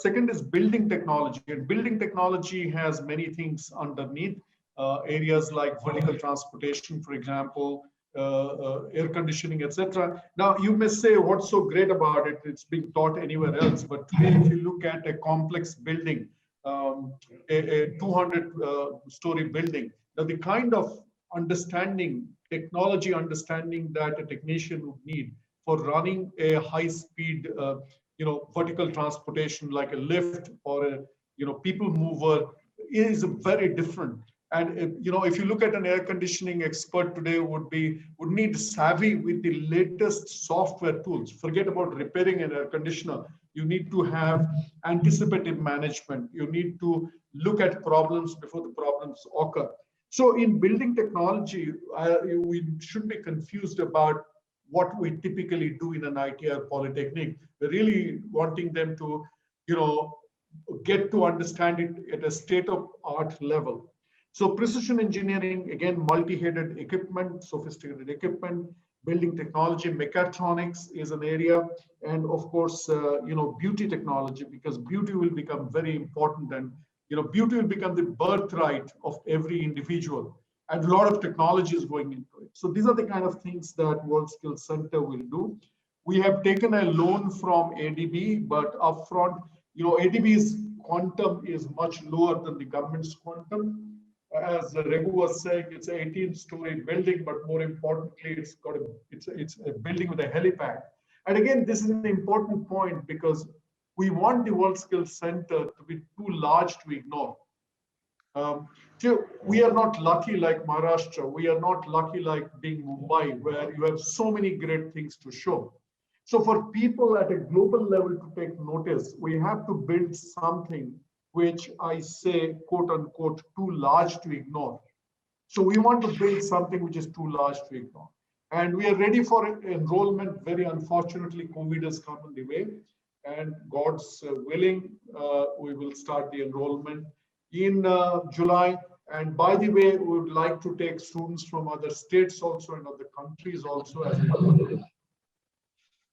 Speaker 4: Second is building technology, and building technology has many things underneath, areas like vertical transportation, for example, air conditioning, etc. Now, you may say, what's so great about it? It's being taught anywhere else. But today, if you look at a complex building, a 200-story building, now the kind of technology understanding that a technician would need for running a high-speed, vertical transportation like a lift or a, people mover is very different. And if you look at an air conditioning expert today, would need savvy with the latest software tools. Forget about repairing an air conditioner. You need to have anticipative management. You need to look at problems before the problems occur. So in building technology, we shouldn't be confused about what we typically do in an IT or polytechnic. We're really wanting them to, get to understand it at a state-of-art level. So precision engineering, again, multi-headed equipment, sophisticated equipment, building technology, mechatronics is an area, and of course, beauty technology, because beauty will become very important, and beauty will become the birthright of every individual, and a lot of technology is going into it. So these are the kind of things that World Skills Center will do. We have taken a loan from ADB, but upfront, ADB's quantum is much lower than the government's quantum. As Raghu was saying, it's an 18-story building, but more importantly, it's a building with a helipad. And again, this is an important point because we want the World Skills Center to be too large to ignore. We are not lucky like Maharashtra. We are not lucky like being Mumbai, where you have so many great things to show. So for people at a global level to take notice, we have to build something which I say, quote unquote, too large to ignore. So we want to build something which is too large to ignore. And we are ready for enrollment. Very unfortunately, COVID has come in the way. And God's willing, we will start the enrollment in July. And by the way, we would like to take students from other states also and other countries also as well.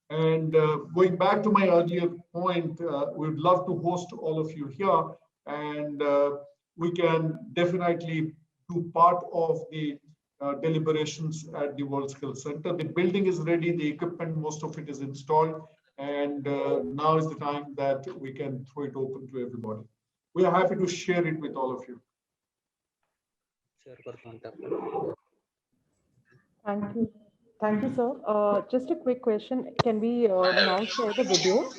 Speaker 4: And going back to my earlier point, we'd love to host all of you here, and we can definitely do part of the deliberations at the World Skills Center. The building is ready, the equipment, most of it is installed, and now is the time that we can throw it open to everybody. We are happy to share it with all of you.
Speaker 1: Thank you. Thank you, sir. Just a quick question. Can we now share the video?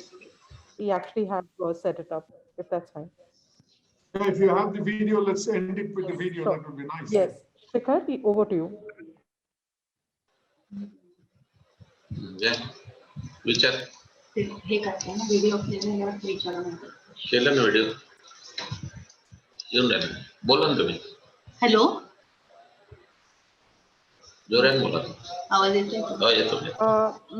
Speaker 1: We actually have set it up, if that's fine.
Speaker 4: Yeah, if you have the video, let's end it with the video.
Speaker 1: Sure.
Speaker 4: That would be nice.
Speaker 1: Yes. Shikhar, over to you.
Speaker 7: Yeah. विचार
Speaker 8: हे करते हैं ना video play झाल्यावर विचारा नंतर
Speaker 7: केलं ना video येऊन राहिला बोला ना तुम्ही
Speaker 8: हॅलो
Speaker 7: जोराने बोला तो.
Speaker 8: आवाज येतोय का?
Speaker 7: हो येतो.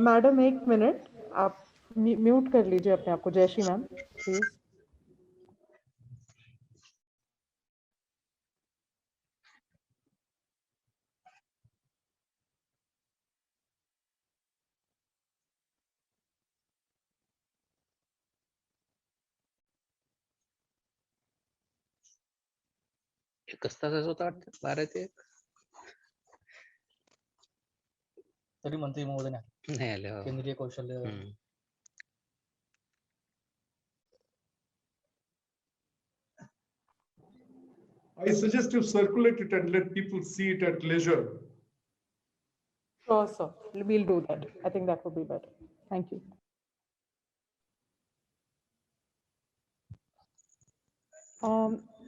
Speaker 1: मैडम एक मिनट, आप म्यूट कर लीजिए अपने आप को. Jayashree ma'am please.
Speaker 9: एकच तासाचं होतं वाटतं, 12 ते 1.
Speaker 10: तरी मंत्री महोदय
Speaker 9: नाही आले. हो.
Speaker 10: केंद्रीय कौशल्य
Speaker 4: I suggest you circulate it and let people see it at leisure.
Speaker 1: Sure, sir. We'll do that. I think that would be better. Thank you.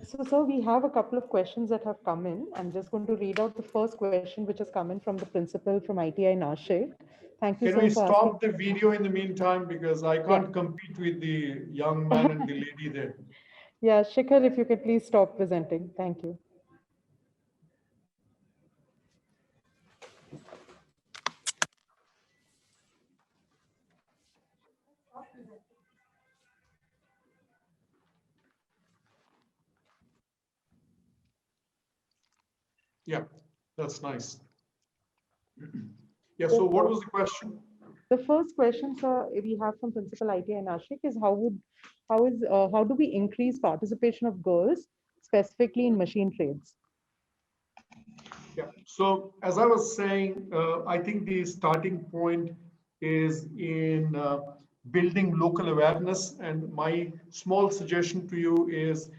Speaker 1: So, sir, we have a couple of questions that have come in. I'm just going to read out the first question, which has come in from the principal from ITI Nashik. Thank you,
Speaker 4: Can we
Speaker 1: sir, for
Speaker 4: stop the video in the meantime, because I can't compete with the young man and the lady there.
Speaker 1: Yeah, Shikhar, if you could please stop presenting. Thank you.
Speaker 4: Yeah, that's nice. Yeah, so what was the question?
Speaker 1: The first question, sir, we have from Principal ITI Nashik is how do we increase participation of girls, specifically in machine trades?
Speaker 4: Yeah, so as I was saying, I think the starting point is in building local awareness. And my small suggestion to you is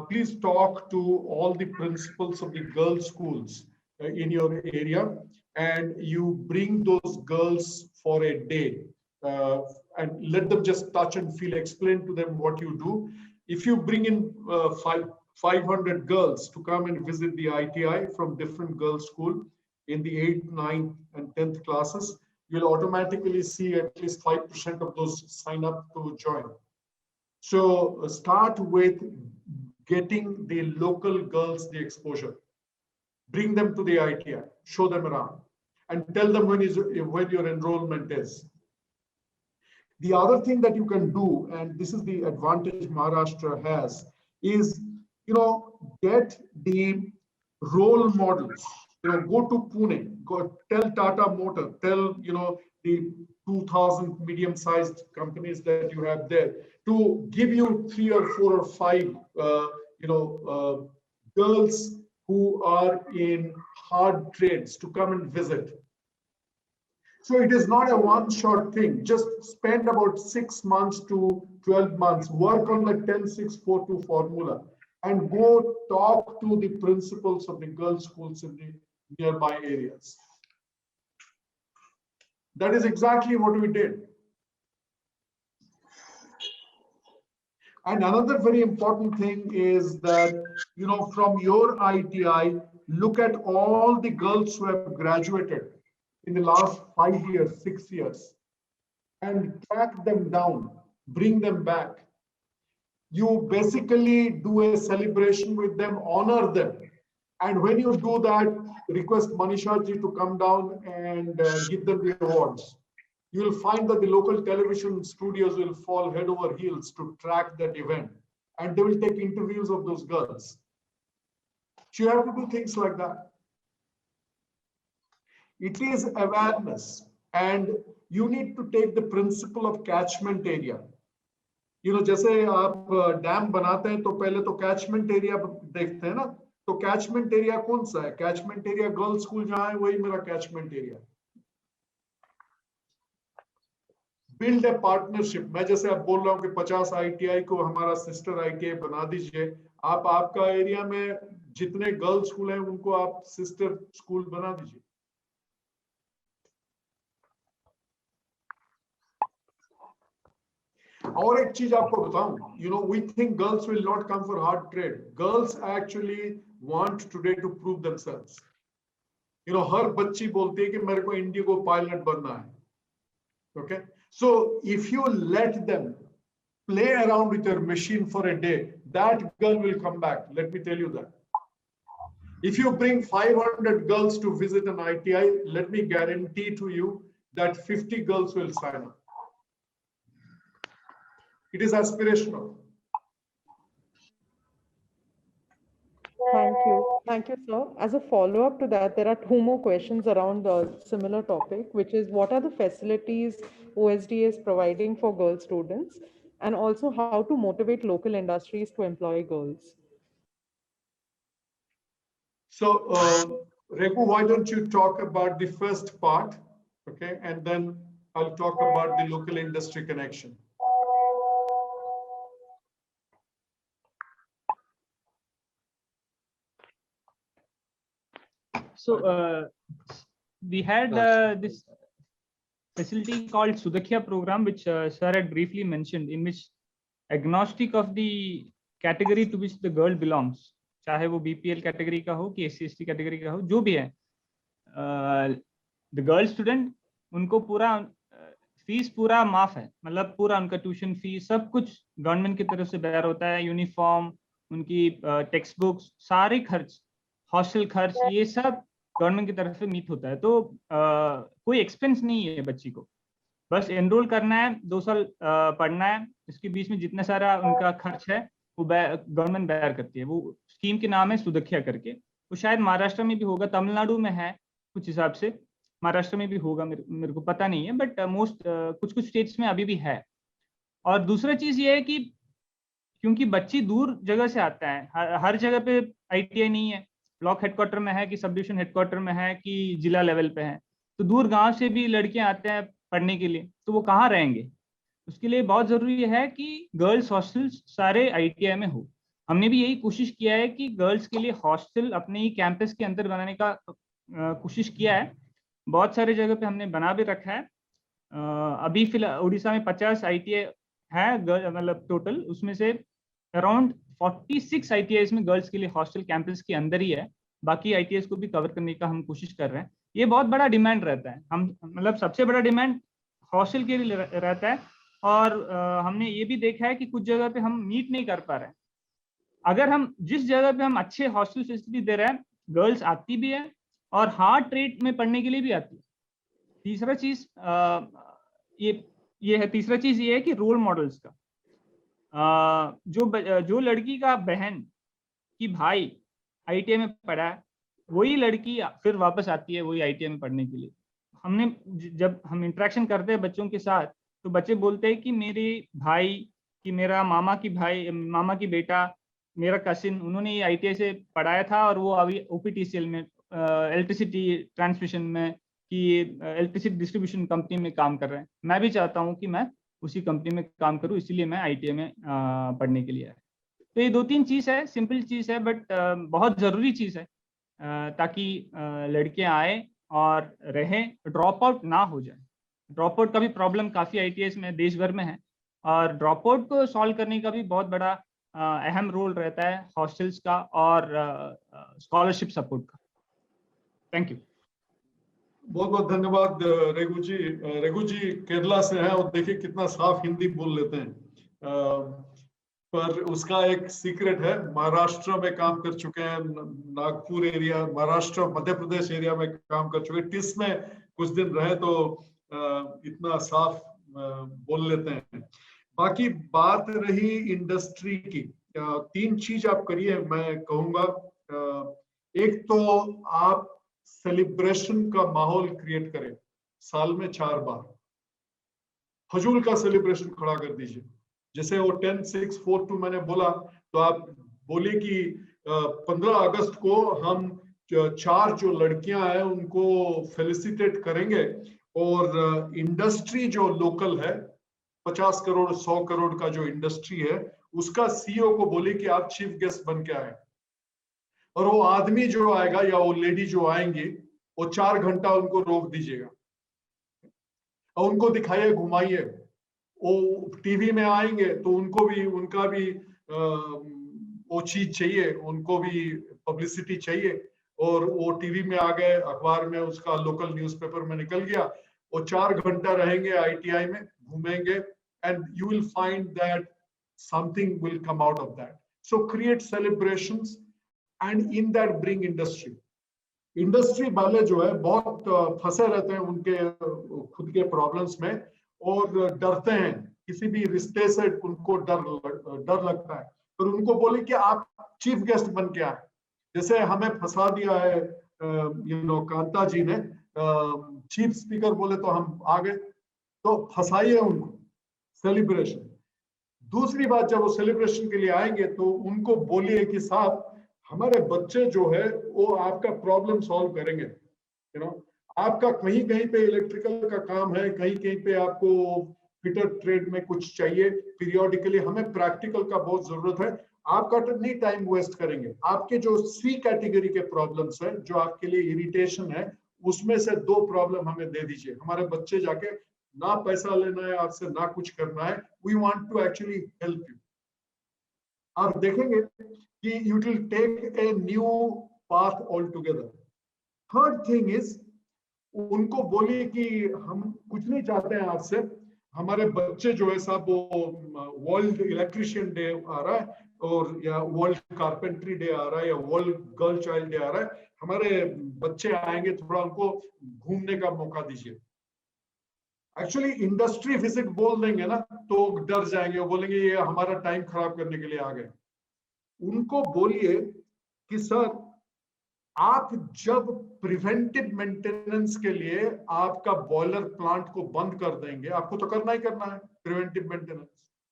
Speaker 4: please talk to all the principals of the girls' schools in your area, and you bring those girls for a day and let them just touch and feel, explain to them what you do. If you bring in 500 girls to come and visit the ITI from different girls' school in the 8th, 9th, and 10th classes, you'll automatically see at least 5% of those sign up to join. So start with getting the local girls the exposure. Bring them to the ITI, show them around, and tell them when your enrollment is. The other thing that you can do, and this is the advantage Maharashtra has, is get the role models. Go to Pune, go tell Tata Motor, tell the 2,000 medium-sized companies that you have there to give you 3 or 4 or 5 girls who are in hard trades to come and visit. So it is not a one-shot thing. Just spend about 6 months to 12 months, work on the 10-6-4-2 formula, and go talk to the principals of the girls' schools in the nearby areas. That is exactly what we did. And another very important thing is that, from your ITI, look at all the girls who have graduated in the last 5 years, 6 years, and track them down, bring them back. You basically do a celebration with them, honor them. And when you do that, request Manisha ji to come down and give them the awards. You will find that the local television studios will fall head over heels to track that event. And they will take interviews of those girls. So you have to do things like that. It is awareness. And you need to take the principle of catchment area. जैसे आप dam बनाते हैं तो पहले तो catchment area देखते हैं ना, तो कैचमेंट एरिया कौन सा है? कैचमेंट एरिया गर्ल्स स्कूल जहां है वही मेरा catchment area. Build a partnership. मैं जैसे आप बोल रहा हूं कि 50 ITI को हमारा सिस्टर ITI बना दीजिए. आप आपका एरिया में जितने गर्ल्स स्कूल हैं उनको आप सिस्टर स्कूल बना दीजिए. और एक चीज आपको बताऊं, we think girls will not come for hard trade. Girls actually want today to prove themselves. हर बच्ची बोलती है कि मेरे को इंडिगो पायलट बनना है. Okay, so if you let them play around with your machine for a day, that girl will come back. Let me tell you that. If you bring 500 girls to visit an ITI, let me guarantee to you that 50 girls will sign up. It is aspirational.
Speaker 1: Thank you, sir. As a follow-up to that, there are two more questions around the similar topic, which is what are the facilities OSDA is providing for girl students, and also how to motivate local industries to employ girls.
Speaker 4: So, Regu, why don't you talk about the first part, okay, and then I'll talk about the local industry connection.
Speaker 5: So we had this facility called Sudakhya program, which sir had briefly mentioned, in which agnostic of the category to which the girl belongs, चाहे वो BPL category का हो कि SC/ST category का हो, जो भी है, the girl student, उनको पूरा फीस पूरा माफ है, मतलब पूरा उनका ट्यूशन फीस सब कुछ गवर्नमेंट की तरफ से बेयर होता है, यूनिफॉर्म, उनकी टेक्स्ट बुक्स, सारे खर्च, हॉस्टल खर्च, ये सब गवर्नमेंट की तरफ से मीट होता है। तो कोई एक्सपेंस नहीं है बच्ची को, बस एनरोल करना है, 2 साल पढ़ना है, इसके बीच में जितना सारा उनका खर्च है वो गवर्नमेंट बेयर करती है। वो स्कीम के नाम है सुदख्या करके, वो शायद महाराष्ट्र में भी होगा, तमिलनाडु में है कुछ हिसाब से, महाराष्ट्र में भी होगा, मेरे को पता नहीं है, बट मोस्ट कुछ स्टेट्स में अभी भी है। और दूसरा चीज ये है कि क्योंकि बच्ची दूर जगह से आता है, हर जगह पे ITI नहीं है, ब्लॉक हेडक्वार्टर में है कि सब डिविजन हेडक्वार्टर में है कि जिला लेवल पे है, तो दूर गांव से भी लड़कियां आते हैं पढ़ने के लिए, तो वो कहाँ रहेंगे? उसके लिए बहुत जरूरी है कि गर्ल्स हॉस्टल्स सारे ITI में हो। हमने भी यही कोशिश किया है कि गर्ल्स के लिए हॉस्टल अपने ही कैंपस के अंदर बनाने का कोशिश किया है, बहुत सारे जगह पे हमने बना भी रखा है। अभी फिलहाल उड़ीसा में 50 ITI है मतलब टोटल, उसमें से अराउंड 46 ITIs में गर्ल्स के लिए हॉस्टल कैंपस के अंदर ही है, बाकी ITIs को भी कवर करने का हम कोशिश कर रहे हैं। ये बहुत बड़ा डिमांड रहता है, हम मतलब सबसे बड़ा डिमांड हॉस्टल के लिए रहता है, और हमने ये भी देखा है कि कुछ जगह पे हम मीट नहीं कर पा रहे हैं। अगर हम जिस जगह पे हम अच्छे हॉस्टल फैसिलिटी दे रहे हैं, गर्ल्स आती भी है और हार्ड रेट में पढ़ने के लिए भी आती है। तीसरा चीज ये है, तीसरा चीज ये है कि रोल मॉडल्स का, जो लड़की का बहन की भाई ITI में पढ़ा है, वही लड़की फिर वापस आती है वही ITI में पढ़ने के लिए। हमने जब हम इंटरेक्शन करते हैं बच्चों के साथ, तो बच्चे बोलते हैं कि मेरे भाई कि मेरा मामा की बेटा, मेरा कसिन, उन्होंने ये ITI से पढ़ाया था और वो अभी OPTCL में इलेक्ट्रिसिटी ट्रांसमिशन में कि इलेक्ट्रिसिटी डिस्ट्रीब्यूशन कंपनी में काम कर रहे हैं। मैं भी चाहता हूँ कि मैं उसी कंपनी में काम करूँ, इसीलिए मैं ITI में पढ़ने के लिए आया। तो ये 2-3 चीज़ है, सिंपल चीज़ है, बट बहुत ज़रूरी चीज़ है, ताकि लड़कियां आए और रहें, ड्रॉप आउट ना हो जाए। ड्रॉप आउट का भी प्रॉब्लम काफ़ी ITIs में देश भर में है, और ड्रॉप आउट को सॉल्व करने का भी बहुत बड़ा अहम रोल रहता है हॉस्टल्स का और स्कॉलरशिप सपोर्ट का। Thank you.
Speaker 4: बहुत बहुत धन्यवाद रेगू जी। रेगू जी केरला से हैं और देखिए कितना साफ हिंदी बोल लेते हैं, पर उसका एक सीक्रेट है, महाराष्ट्र में काम कर चुके हैं, नागपुर एरिया, महाराष्ट्र मध्य प्रदेश एरिया में काम कर चुके हैं, टिस में कुछ दिन रहे तो इतना साफ बोल लेते हैं। बाकी बात रही इंडस्ट्री की, 3 चीज आप करिए मैं कहूंगा। एक तो आप सेलिब्रेशन का माहौल क्रिएट करें, साल में 4 बार फजूल का सेलिब्रेशन खड़ा कर दीजिए। जैसे वो 10-6-4-2 मैंने बोला, तो आप बोले कि 15 अगस्त को हम 4 जो लड़कियां हैं उनको फेलिसिटेट करेंगे, और इंडस्ट्री जो लोकल है 50 करोड़ 100 करोड़ का जो इंडस्ट्री है, उसका CEO को बोले कि आप चीफ गेस्ट बन के आए, और वो आदमी जो आएगा या वो लेडी जो आएंगी, वो 4 घंटा उनको रोक दीजिएगा और उनको दिखाइए, घुमाइए। वो टीवी में आएंगे तो उनका भी वो चीज चाहिए, उनको भी पब्लिसिटी चाहिए, और वो टीवी में आ गए, अखबार में उसका लोकल न्यूज़पेपर में निकल गया। वो 4 घंटा रहेंगे ITI में, घूमेंगे, and you will find that something will come out of that. So create celebrations and in that bring industry. Industry वाले जो है बहुत फंसे रहते हैं उनके खुद के प्रॉब्लम्स में और डरते हैं, किसी भी रिश्ते से उनको डर लगता है। पर उनको बोले कि आप चीफ गेस्ट बन के आए, जैसे हमें फंसा दिया है कांता जी ने, चीफ स्पीकर बोले तो हम आ गए, तो फंसाइए उनको, सेलिब्रेशन। दूसरी बात, जब वो सेलिब्रेशन के लिए आएंगे तो उनको बोलिए कि साहब हमारे बच्चे जो है वो आपका प्रॉब्लम सॉल्व करेंगे। आपका कहीं कहीं पे इलेक्ट्रिकल का काम है, कहीं कहीं पे आपको फिटर ट्रेड में कुछ चाहिए, पीरियोडिकली हमें प्रैक्टिकल का बहुत जरूरत है। आपका तो नहीं टाइम वेस्ट करेंगे। आपके जो सी कैटेगरी के प्रॉब्लम्स है, जो आपके लिए इरिटेशन है, उसमें से 2 प्रॉब्लम हमें दे दीजिए। हमारे बच्चे जाके ना पैसा लेना है आपसे, ना कुछ करना है, we want to actually help you. आप देखेंगे कि you will take a new path all together. Third thing is, उनको बोलिए कि हम कुछ नहीं चाहते हैं आपसे, हमारे बच्चे जो है साहब वो वर्ल्ड इलेक्ट्रिशियन डे आ रहा है, और या वर्ल्ड कारपेंट्री डे आ रहा है, या वर्ल्ड गर्ल चाइल्ड डे आ रहा है, हमारे बच्चे आएंगे, थोड़ा उनको घूमने का मौका दीजिए। एक्चुअली इंडस्ट्री विजिट बोल देंगे ना तो डर जाएंगे, वो बोलेंगे ये हमारा टाइम खराब करने के लिए आ गए। उनको बोलिए कि सर आप जब प्रिवेंटिव मेंटेनेंस के लिए आपका बॉयलर प्लांट को बंद कर देंगे, आपको तो करना ही करना है preventive maintenance,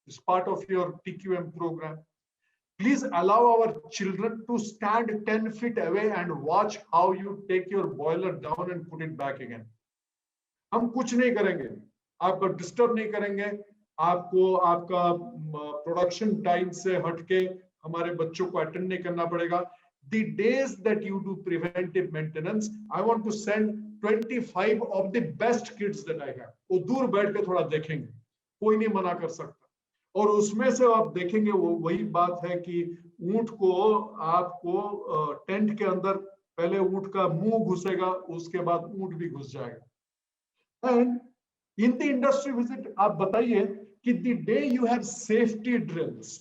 Speaker 4: is part of your TQM programme. Please allow our children to stand 10 feet away and watch how you take your boiler down and put it back again. हम कुछ नहीं करेंगे, आपको डिस्टर्ब नहीं करेंगे, आपको आपका प्रोडक्शन टाइम से हटके हमारे बच्चों को अटेंड नहीं करना पड़ेगा। The days that you do preventive maintenance, I want to send 25 of the best kids that I have. वो दूर बैठ के थोड़ा देखेंगे, कोई नहीं मना कर सकता। और उसमें से आप देखेंगे वो वही बात है कि ऊंट को आपको टेंट के अंदर पहले ऊंट का मुंह घुसेगा, उसके बाद ऊंट भी घुस जाएगा। And in the industry visit आप बताइए कि the day you have safety drills,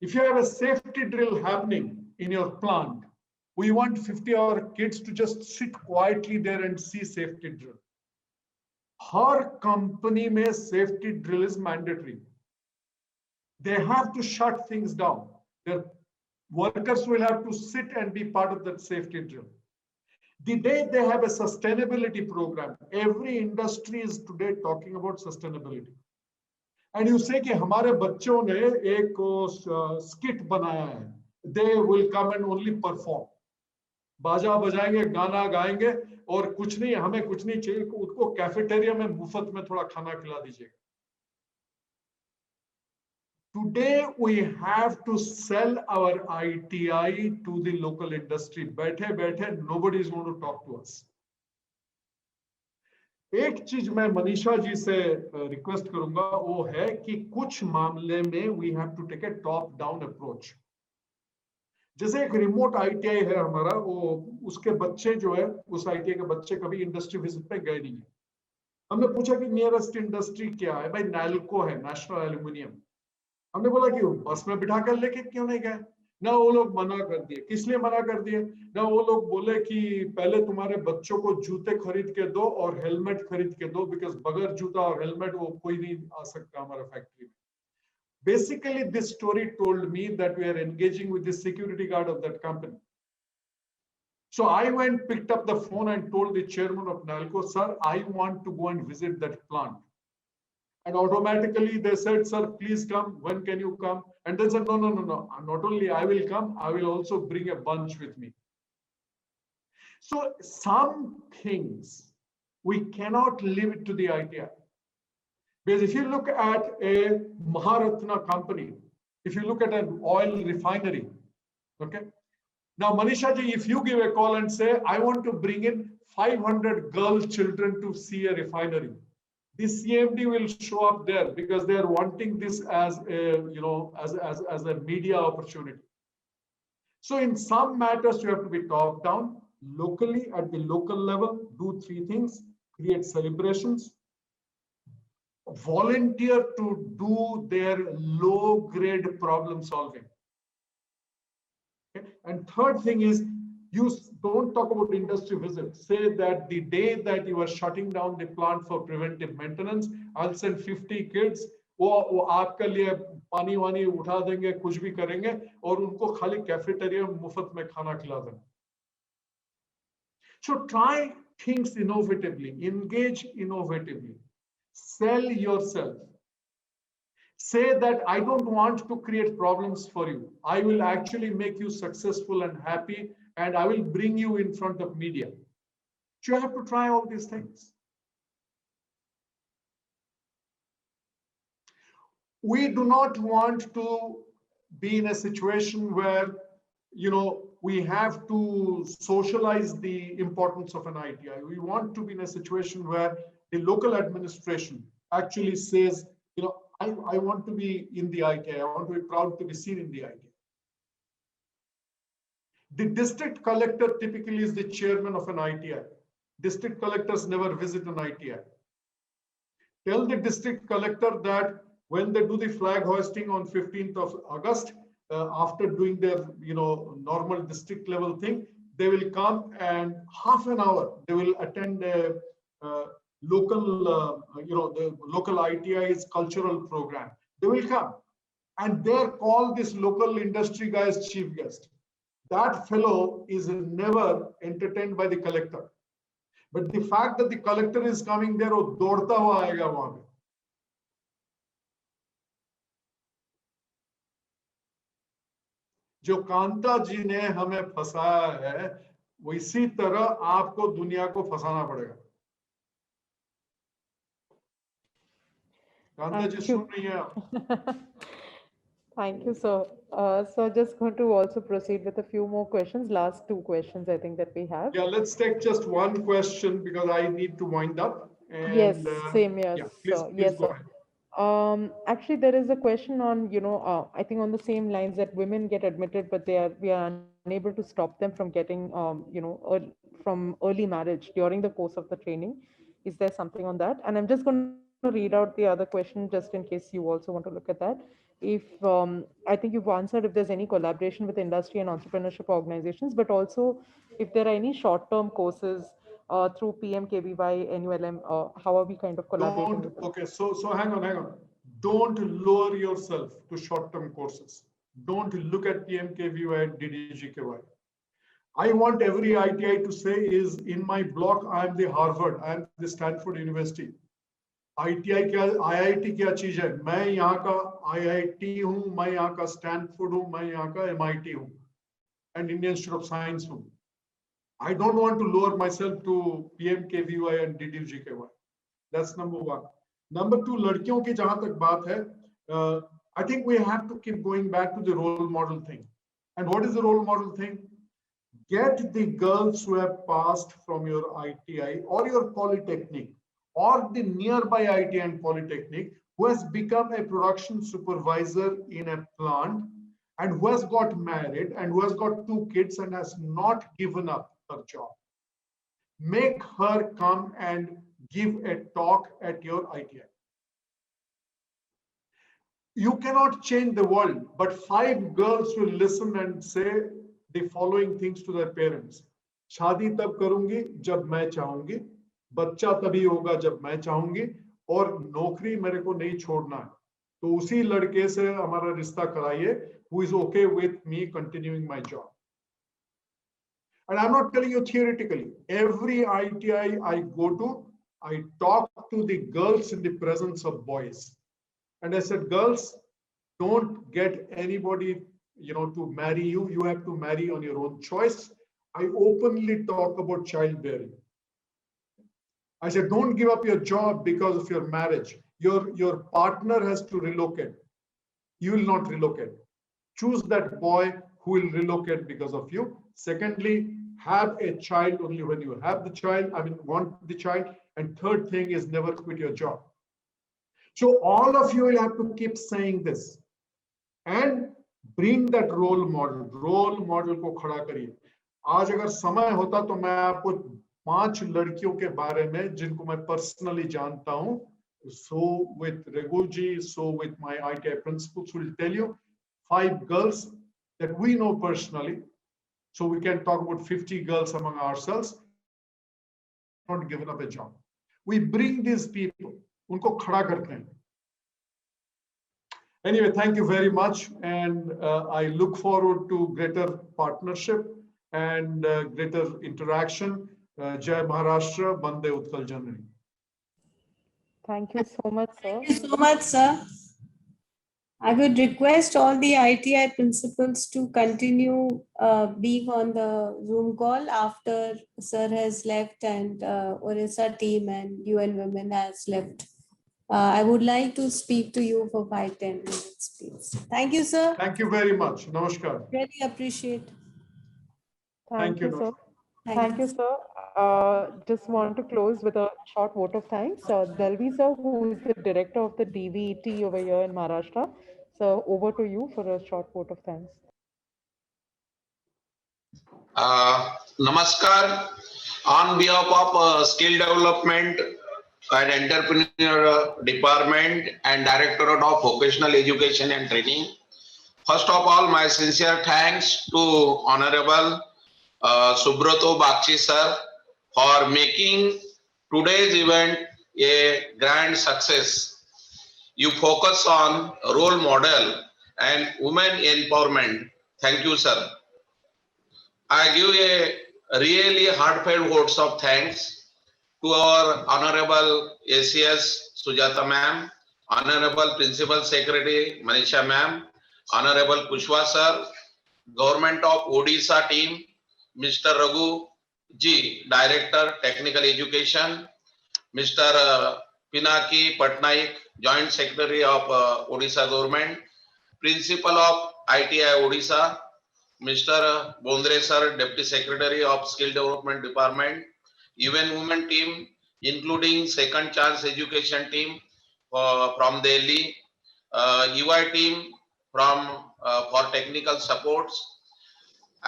Speaker 4: if you have a safety drill happening in your plant, we want 50 of our kids to just sit quietly there and see safety drill. Her company mein safety drill is mandatory. They have to shut things down. Their workers will have to sit and be part of that safety drill. The day they have a sustainability program, every industry is today talking about sustainability. And you say कि हमारे बच्चों ने एक skit बनाया है, they will come and only perform, बाजा बजाएंगे, गाना गाएंगे और कुछ नहीं, हमें कुछ नहीं चाहिए, उनको कैफेटेरिया में मुफ्त में थोड़ा खाना खिला दीजिएगा। Today we have to sell our ITI to the local industry. बैठे बैठे nobody is going to talk to us. एक चीज मैं मनीषा जी से रिक्वेस्ट करूंगा, वो है कि कुछ मामले में we have to take a top down approach. जैसे एक रिमोट ITI है हमारा, वो उसके बच्चे जो है, उस ITI के बच्चे कभी इंडस्ट्री विजिट पे गए नहीं है। हमने पूछा कि नियरेस्ट इंडस्ट्री क्या है, भाई नैल्को है, नेशनल एल्यूमिनियम। हमने बोला कि बस में बिठा कर लेके क्यों नहीं गए, ना वो लोग मना कर दिए। किस लिए मना कर दिए? ना वो लोग बोले कि पहले तुम्हारे बच्चों को जूते खरीद के दो और हेलमेट खरीद के दो, बिकॉज बगैर जूता और हेलमेट वो कोई नहीं आ सकता हमारा फैक्ट्री में। Basically, this story told me that we are engaging with the security guard of that company. So I went, picked up the phone and told the chairman of NALCO, sir, I want to go and visit that plant. And automatically they said, sir, please come. When can you come? And they said, no. Not only I will come, I will also bring a bunch with me. So some things we cannot leave it to the ITI. Because if you look at a Maharatna company, if you look at an oil refinery, okay? Now, Manisha ji, if you give a call and say, I want to bring in 500 girl children to see a refinery, the CMD will show up there because they are wanting this as a, as a media opportunity. So in some matters, you have to be top down, locally at the local level, do 3 things: create celebrations, volunteer to do their low grade problem solving. Okay? And third thing is, don't talk about industry visits. Say that the day that you are shutting down the plant for preventive maintenance, I'll send 50 kids. वो आपके लिए पानी वानी उठा देंगे, कुछ भी करेंगे और उनको खाली कैफेटेरिया मुफ्त में खाना खिला देंगे. So try things innovatively, engage innovatively, sell yourself. Say that I don't want to create problems for you. I will actually make you successful and happy, and I will bring you in front of media. So you have to try all these things. We do not want to be in a situation where, we have to socialize the importance of an ITI. We want to be in a situation where the local administration actually says, I want to be in the ITI. I want to be proud to be seen in the ITI. The district collector typically is the chairman of an ITI. District collectors never visit an ITI. Tell the district collector that when they do the flag hoisting on 15th of August, after doing their normal district level thing, they will come and half an hour they will attend a local the local ITI's cultural program. They will come and there call this local industry guy as chief guest. That fellow is never entertained by the collector, but the fact that the collector is coming there, वो दौड़ता हुआ आएगा वहां पे. जो कांता जी ने हमें फंसाया है, वो इसी तरह आपको दुनिया को फंसाना पड़ेगा. कांता जी सुन रही हैं आप?
Speaker 1: Thank you, sir. So just going to also proceed with a few more questions. Last two questions, I think, that we have.
Speaker 4: Yeah, let's take just one question because I need to wind up. And,
Speaker 1: yes, same here.
Speaker 4: Yeah, please
Speaker 1: yes,
Speaker 4: go
Speaker 1: sir.
Speaker 4: ahead.
Speaker 1: Actually, there is a question on, I think on the same lines that women get admitted, but we are unable to stop them from getting, from early marriage during the course of the training. Is there something on that? And I'm just going to read out the other question just in case you also want to look at that. If I think you've answered if there's any collaboration with industry and entrepreneurship organizations, but also if there are any short-term courses through PMKVY, NULM, how are we kind of collaborating with them?
Speaker 4: Okay, so hang on. Don't lower yourself to short-term courses. Don't look at PMKVY and DDGKY. I want every ITI to say is in my block, I am the Harvard, I am the Stanford University. ITI क्या, IIT क्या चीज है? मैं यहाँ का IIT हूँ, मैं यहाँ का Stanford हूँ, मैं यहाँ का MIT हूँ, and Indian Institute of Science हूँ. I don't want to lower myself to PMKVY and DDGKY. That's number one. Number two, लड़कियों की जहाँ तक बात है, I think we have to keep going back to the role model thing. And what is the role model thing? Get the girls who have passed from your ITI or your polytechnic or the nearby ITI and polytechnic who has become a production supervisor in a plant and who has got married and who has got 2 kids and has not given up her job. Make her come and give a talk at your ITI. You cannot change the world, but 5 girls will listen and say the following things to their parents. शादी तब करूंगी जब मैं चाहूंगी, बच्चा तभी होगा जब मैं चाहूंगी, और नौकरी मेरे को नहीं छोड़ना है. तो उसी लड़के से हमारा रिश्ता कराइए who is okay with me continuing my job. And I'm not telling you theoretically. Every ITI I go to, I talk to the girls in the presence of boys. And I said, girls, don't get anybody, to marry you. You have to marry on your own choice. I openly talk about childbearing. I said, don't give up your job because of your marriage. Your partner has to relocate. You will not relocate. Choose that boy who will relocate because of you. Secondly, have a child only when you have the child, want the child. And third thing is never quit your job. So all of you will have to keep saying this and bring that role model को खड़ा करिए. आज अगर समय होता तो मैं आपको 5 लड़कियों के बारे में जिनको मैं पर्सनली जानता हूं, so with Raghuji, so with my ITI principals will tell you, 5 girls that we know personally. So we can talk about 50 girls among ourselves, not given up a job. We bring these people, unko khada karte hain. Anyway, thank you very much. And I look forward to greater partnership and greater interaction. Jai Maharashtra, Bande Utkal Janani.
Speaker 1: Thank you so much, sir.
Speaker 3: Thank you so much, sir. I would request all the ITI principals to continue being on the Zoom call after sir has left and Orissa team and UN Women has left. I would like to speak to you for 5-10 minutes, please. Thank you, sir.
Speaker 4: Thank you very much. Namaskar.
Speaker 3: Really appreciate.
Speaker 1: Thank you, sir. Thank you, sir. Just want to close with a short vote of thanks. Dalvi, sir, who is the director of the DVET over here in Maharashtra. So over to you for a short vote of thanks.
Speaker 7: Namaskar. On behalf of Skill Development and Entrepreneur Department and Directorate of Vocational Education and Training, first of all, my sincere thanks to Honorable Subroto Bagchi sir for making today's event a grand success. You focus on role model and women empowerment. Thank you, sir. I give a really heartfelt votes of thanks to our Honorable ACS Sujata ma'am, Honorable Principal Secretary Manisha ma'am, Honorable Kushwa sir, Government of Odisha team, Mr. Raghu Ji, Director Technical Education, Mr. Pinaki Patnaik, Joint Secretary of Odisha Government, Principal of ITI Odisha, Mr. Bondre sir, Deputy Secretary of Skill Development Department, UN Women team, including Second Chance Education team from Delhi, UI team from for technical supports,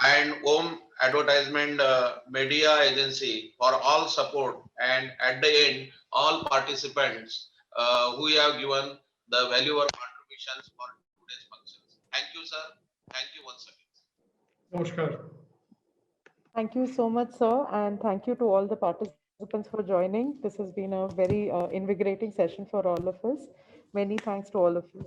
Speaker 7: and Home Advertisement Media Agency for all support, and at the end, all participants who have given the valuable contributions for today's functions. Thank you, sir. Thank you once again.
Speaker 4: Namaskar.
Speaker 1: Thank you so much, sir. And thank you to all the participants for joining. This has been a very invigorating session for all of us. Many thanks to all of you.